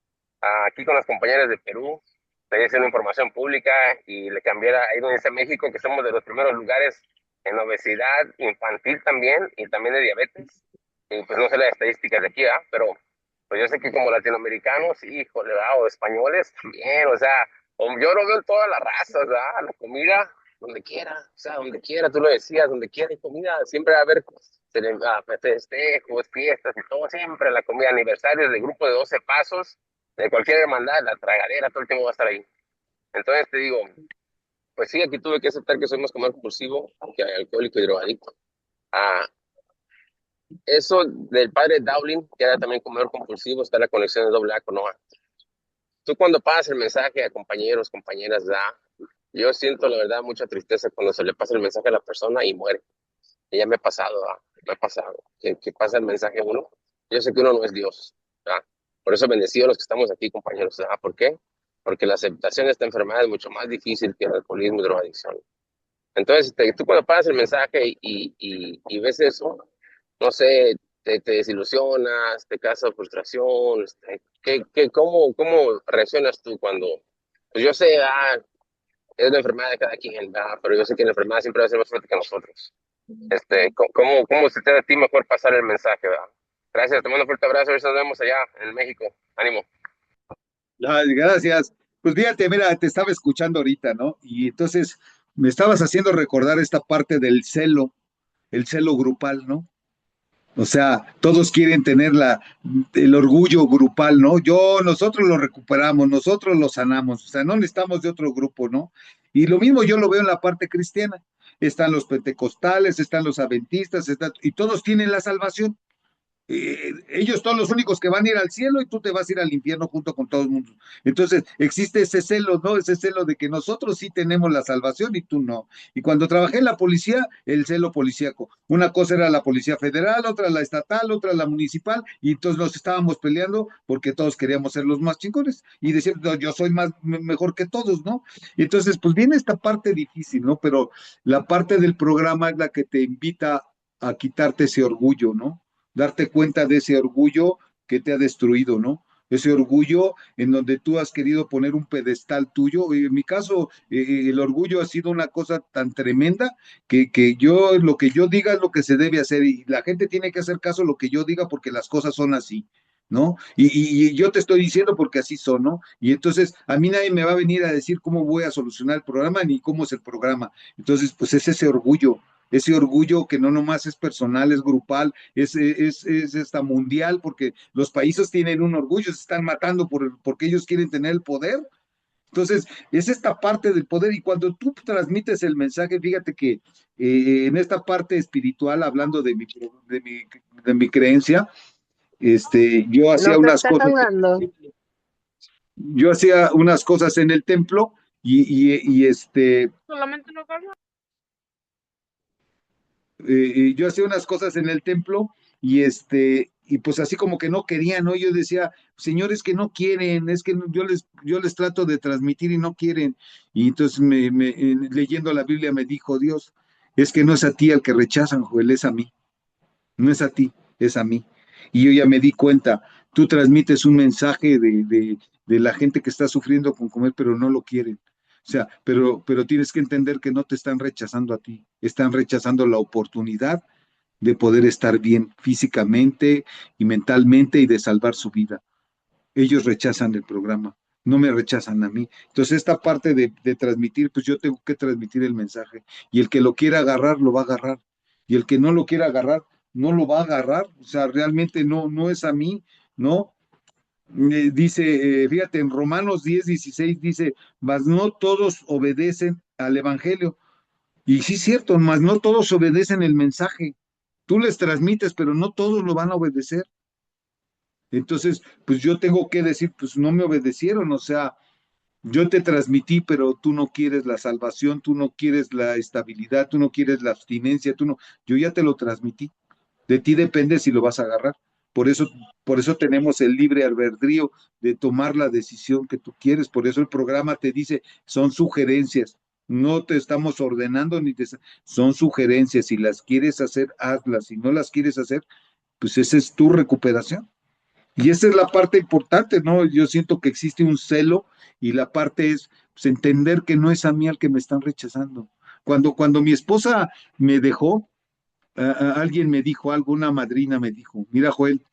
Aquí con las compañeras de Perú, estoy haciendo información pública y le cambiara ahí donde está México, que somos de los primeros lugares en obesidad infantil también y también de diabetes. Y pues no sé las estadísticas de aquí, ¿verdad? Pero pues yo sé que como latinoamericanos, híjole, ¿verdad? O españoles también, o sea, yo lo veo en todas las razas, ¿verdad? La comida, donde quiera, o sea, donde quiera, tú lo decías, donde quiera hay comida, siempre va a haber festejos, fiestas y todo, siempre la comida, aniversarios de grupo de 12 pasos, de cualquier hermandad, la tragadera, todo el tiempo va a estar ahí. Entonces te digo, pues sí, aquí tuve que aceptar que soy más comer compulsivo que alcohólico y drogadicto. Ah, eso del padre Dowling, que era también comedor compulsivo, está la conexión de doble A con OA. Tú cuando pasas el mensaje a compañeros, compañeras, yo siento la verdad mucha tristeza cuando se le pasa el mensaje a la persona y muere. Y ya me ha pasado, me ha pasado, que pasa el mensaje a uno. Yo sé que uno no es Dios, ¿verdad? Por eso bendecidos los que estamos aquí, compañeros, ¿verdad? ¿Por qué? Porque la aceptación de esta enfermedad es mucho más difícil que el alcoholismo y drogadicción. Entonces, tú cuando pasas el mensaje y ves eso, no sé, te desilusionas, te causa frustración, cómo reaccionas tú cuando, pues yo sé, es la enfermedad de cada quien, ¿verdad? Pero yo sé que la enfermedad siempre va a ser más fuerte que nosotros. ¿Cómo se te da a ti mejor pasar el mensaje, ¿verdad? Gracias, te mando un fuerte abrazo, a ver si nos vemos allá en México. Ánimo. Ay, gracias. Pues fíjate, mira, te estaba escuchando ahorita, ¿no? Y entonces me estabas haciendo recordar esta parte del celo, el celo grupal, ¿no? O sea, todos quieren tener el orgullo grupal, ¿no? Nosotros lo recuperamos, nosotros lo sanamos, o sea, no necesitamos de otro grupo, ¿no? Y lo mismo yo lo veo en la parte cristiana. Están los pentecostales, están los adventistas, y todos tienen la salvación. Ellos son los únicos que van a ir al cielo y tú te vas a ir al infierno junto con todo el mundo. Entonces, existe ese celo, ¿no? Ese celo de que nosotros sí tenemos la salvación y tú no. Y cuando trabajé en la policía, el celo policíaco. Una cosa era la policía federal, otra la estatal, otra la municipal, y entonces nos estábamos peleando porque todos queríamos ser los más chingones y decir, no, yo soy mejor que todos, ¿no? Y entonces, pues viene esta parte difícil, ¿no? Pero la parte del programa es la que te invita a quitarte ese orgullo, ¿no? Darte cuenta de ese orgullo que te ha destruido, ¿no? Ese orgullo en donde tú has querido poner un pedestal tuyo. En mi caso, el orgullo ha sido una cosa tan tremenda que yo, lo que yo diga es lo que se debe hacer y la gente tiene que hacer caso a lo que yo diga porque las cosas son así. ¿No? Y yo te estoy diciendo porque así son, ¿no? Y entonces a mí nadie me va a venir a decir cómo voy a solucionar el programa ni cómo es el programa. Entonces, pues es ese orgullo que no nomás es personal, es grupal, es hasta mundial, porque los países tienen un orgullo, se están matando porque ellos quieren tener el poder. Entonces, es esta parte del poder y cuando tú transmites el mensaje, fíjate que en esta parte espiritual, hablando de mi creencia, yo hacía Nos unas están cosas, ahogando. yo hacía unas cosas en el templo Solamente no gana. yo hacía unas cosas en el templo y pues así como que no querían, ¿no? Yo decía, señores que no quieren, es que yo les trato de transmitir y no quieren. Y entonces leyendo la Biblia me dijo Dios, es que no es a ti al que rechazan, Joel, es a mí. No es a ti, es a mí. Y yo ya me di cuenta, tú transmites un mensaje de la gente que está sufriendo con comer, pero no lo quieren. O sea, pero tienes que entender que no te están rechazando a ti, están rechazando la oportunidad de poder estar bien físicamente y mentalmente y de salvar su vida. Ellos rechazan el programa, no me rechazan a mí. Entonces, esta parte de transmitir, pues yo tengo que transmitir el mensaje. Y el que lo quiera agarrar, lo va a agarrar. Y el que no lo quiera agarrar, no lo va a agarrar. O sea, realmente no es a mí, ¿no? Dice, fíjate, en Romanos 10:16 dice, mas no todos obedecen al Evangelio. Y sí es cierto, mas no todos obedecen el mensaje. Tú les transmites, pero no todos lo van a obedecer. Entonces, pues yo tengo que decir, pues no me obedecieron, o sea, yo te transmití, pero tú no quieres la salvación, tú no quieres la estabilidad, tú no quieres la abstinencia, yo ya te lo transmití. De ti depende si lo vas a agarrar. Por eso, por eso tenemos el libre albedrío de tomar la decisión que tú quieres. Por eso el programa te dice, son sugerencias. No te estamos ordenando son sugerencias. Si las quieres hacer, hazlas. Si no las quieres hacer, pues esa es tu recuperación. Y esa es la parte importante, ¿no? Yo siento que existe un celo y la parte es pues, entender que no es a mí al que me están rechazando. Cuando mi esposa me dejó, alguien me dijo algo, una madrina me dijo, mira Joel,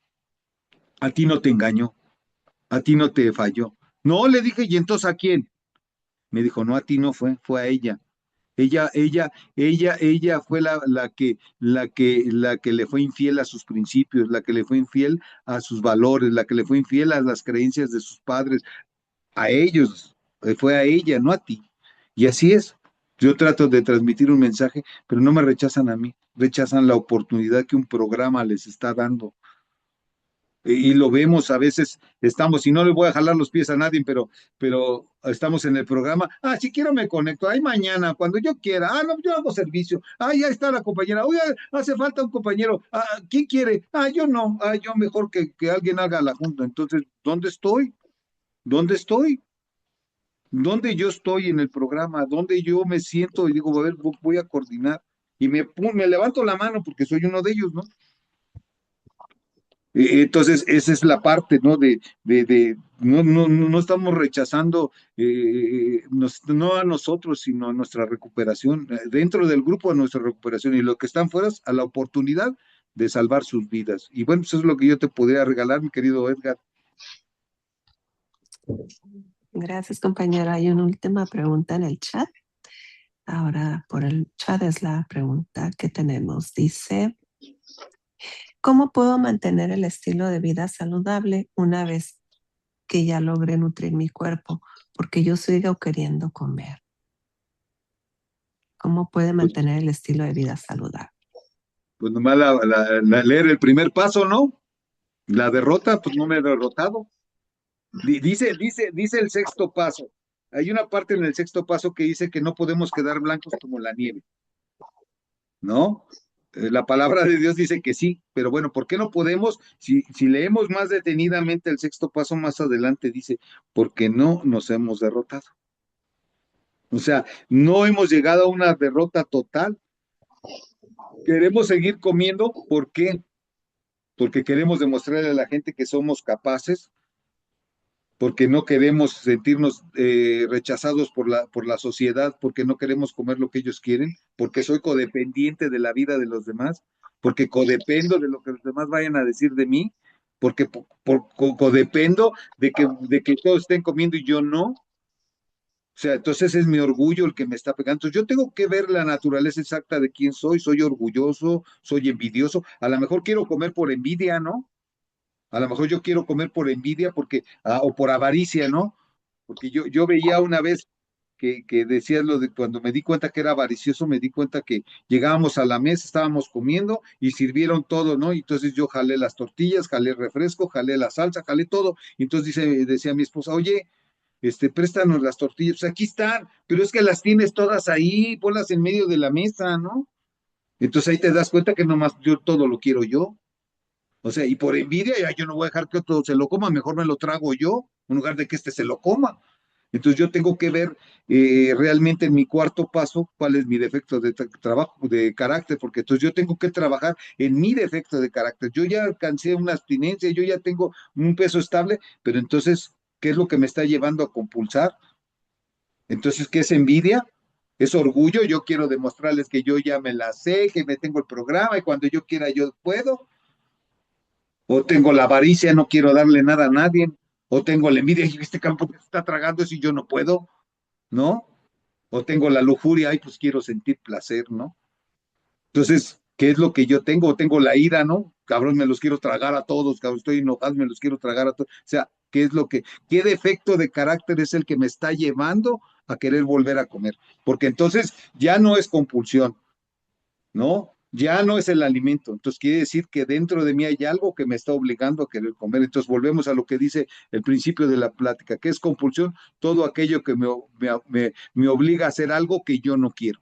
a ti no te engañó, a ti no te falló. No, le dije, ¿y entonces a quién? Me dijo, no, a ti no fue a ella. Ella fue la que le fue infiel a sus principios, la que le fue infiel a sus valores, la que le fue infiel a las creencias de sus padres, a ellos, fue a ella, no a ti. Y así es. Yo trato de transmitir un mensaje, pero no me rechazan a mí, rechazan la oportunidad que un programa les está dando. Y lo vemos a veces, y no le voy a jalar los pies a nadie, pero estamos en el programa. Si quiero me conecto. Mañana, cuando yo quiera. No, yo hago servicio. Ya está la compañera. Oye, hace falta un compañero. ¿Quién quiere? Yo no. Yo mejor que alguien haga la junta. Entonces, ¿dónde estoy? ¿Dónde estoy? ¿Dónde yo estoy en el programa? ¿Dónde yo me siento y digo, a ver, voy a coordinar? Y me levanto la mano porque soy uno de ellos, ¿no? Entonces, esa es la parte, ¿no? No estamos rechazando no a nosotros, sino a nuestra recuperación, dentro del grupo a nuestra recuperación, y los que están fuera a la oportunidad de salvar sus vidas. Y bueno, eso es lo que yo te podría regalar, mi querido Edgar. Gracias, compañero. Hay una última pregunta en el chat. Ahora, por el chat es la pregunta que tenemos. Dice, ¿cómo puedo mantener el estilo de vida saludable una vez que ya logré nutrir mi cuerpo? Porque yo sigo queriendo comer. ¿Cómo puede Pues, mantener el estilo de vida saludable? pues nomás leer el primer paso, ¿no? La derrota, pues no me he derrotado. Dice el sexto paso. Hay una parte en el sexto paso que dice que no podemos quedar blancos como la nieve, ¿no? La palabra de Dios dice que sí, pero bueno, ¿por qué no podemos? Si leemos más detenidamente el sexto paso más adelante, dice, porque no nos hemos derrotado. O sea, no hemos llegado a una derrota total. Queremos seguir comiendo, ¿por qué? Porque queremos demostrarle a la gente que somos capaces, porque no queremos sentirnos rechazados por la sociedad, porque no queremos comer lo que ellos quieren, porque soy codependiente de la vida de los demás, porque codependo de lo que los demás vayan a decir de mí, porque codependo de que todos estén comiendo y yo no. O sea, entonces es mi orgullo el que me está pegando. Entonces yo tengo que ver la naturaleza exacta de quién soy orgulloso, soy envidioso, a lo mejor quiero comer por envidia, ¿no? A lo mejor yo quiero comer por envidia porque, o por avaricia, ¿no? Porque yo veía una vez que decías lo de cuando me di cuenta que era avaricioso, me di cuenta que llegábamos a la mesa, estábamos comiendo y sirvieron todo, ¿no? Y entonces yo jalé las tortillas, jalé el refresco, jalé la salsa, jalé todo. Y entonces decía mi esposa, oye, préstanos las tortillas. Pues aquí están, pero es que las tienes todas ahí, ponlas en medio de la mesa, ¿no? Entonces ahí te das cuenta que nomás yo todo lo quiero yo. O sea, y por envidia, ya yo no voy a dejar que otro se lo coma, mejor me lo trago yo, en lugar de que este se lo coma. Entonces yo tengo que ver realmente en mi cuarto paso cuál es mi defecto de trabajo, de carácter, porque entonces yo tengo que trabajar en mi defecto de carácter. Yo ya alcancé una abstinencia, yo ya tengo un peso estable, pero entonces, ¿qué es lo que me está llevando a compulsar? Entonces, ¿qué es envidia? Es orgullo, yo quiero demostrarles que yo ya me la sé, que me tengo el programa y cuando yo quiera yo puedo. O tengo la avaricia, no quiero darle nada a nadie. O tengo la envidia, y este campo que está tragando eso y yo no puedo, ¿no? O tengo la lujuria, ay, pues quiero sentir placer, ¿no? Entonces, ¿qué es lo que yo tengo? O tengo la ira, ¿no? Cabrón, me los quiero tragar a todos, cabrón, estoy enojado, me los quiero tragar a todos. O sea, qué defecto de carácter es el que me está llevando a querer volver a comer? Porque entonces ya no es compulsión, ¿no? Ya no es el alimento. Entonces quiere decir que dentro de mí hay algo que me está obligando a querer comer. Entonces volvemos a lo que dice el principio de la plática, que es compulsión, todo aquello que me obliga a hacer algo que yo no quiero.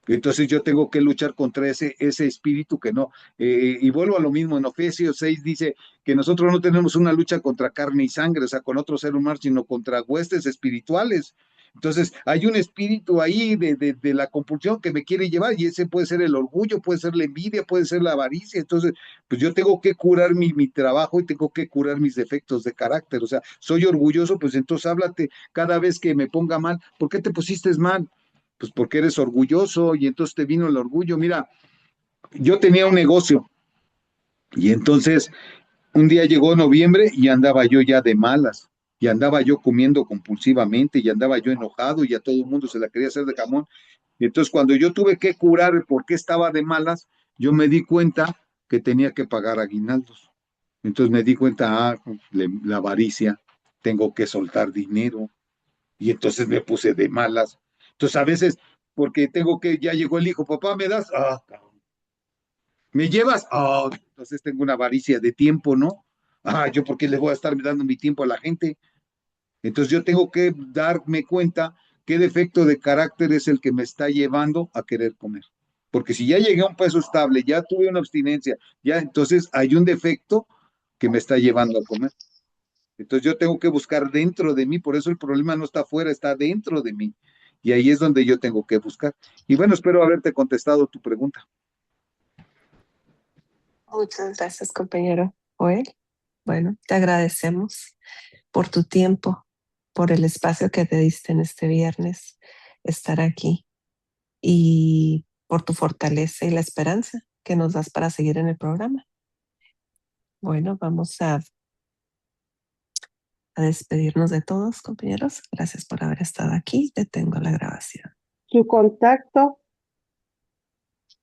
Entonces yo tengo que luchar contra ese espíritu que no. Y vuelvo a lo mismo, en Efesios 6 dice que nosotros no tenemos una lucha contra carne y sangre, o sea, con otro ser humano, sino contra huestes espirituales. Entonces hay un espíritu ahí de la compulsión que me quiere llevar y ese puede ser el orgullo, puede ser la envidia, puede ser la avaricia. Entonces, pues yo tengo que curar mi trabajo y tengo que curar mis defectos de carácter. O sea, soy orgulloso, pues entonces háblate cada vez que me ponga mal. ¿Por qué te pusiste mal? Pues porque eres orgulloso y entonces te vino el orgullo. Mira, yo tenía un negocio y entonces un día llegó noviembre y andaba yo ya de malas y andaba yo comiendo compulsivamente y andaba yo enojado y a todo el mundo se la quería hacer de jamón. Y entonces cuando yo tuve que curar el por qué estaba de malas, yo me di cuenta que tenía que pagar aguinaldos. Entonces me di cuenta, la avaricia, tengo que soltar dinero. Y entonces me puse de malas. Entonces a veces, porque ya llegó el hijo, papá, ¿me das? Ah, cabrón. ¿Me llevas? Ah, entonces tengo una avaricia de tiempo, ¿no? Ah, yo por qué le voy a estar dando mi tiempo a la gente. Entonces yo tengo que darme cuenta qué defecto de carácter es el que me está llevando a querer comer. Porque si ya llegué a un peso estable, ya tuve una abstinencia, ya entonces hay un defecto que me está llevando a comer. Entonces yo tengo que buscar dentro de mí, por eso el problema no está afuera, está dentro de mí. Y ahí es donde yo tengo que buscar. Y bueno, espero haberte contestado tu pregunta. Muchas gracias, compañero Joel. Bueno, te agradecemos por tu tiempo, por el espacio que te diste en este viernes, estar aquí y por tu fortaleza y la esperanza que nos das para seguir en el programa. Bueno, vamos a despedirnos de todos, compañeros. Gracias por haber estado aquí. Detengo la grabación. Su contacto.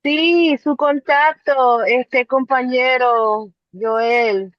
Sí, su contacto, compañero Joel.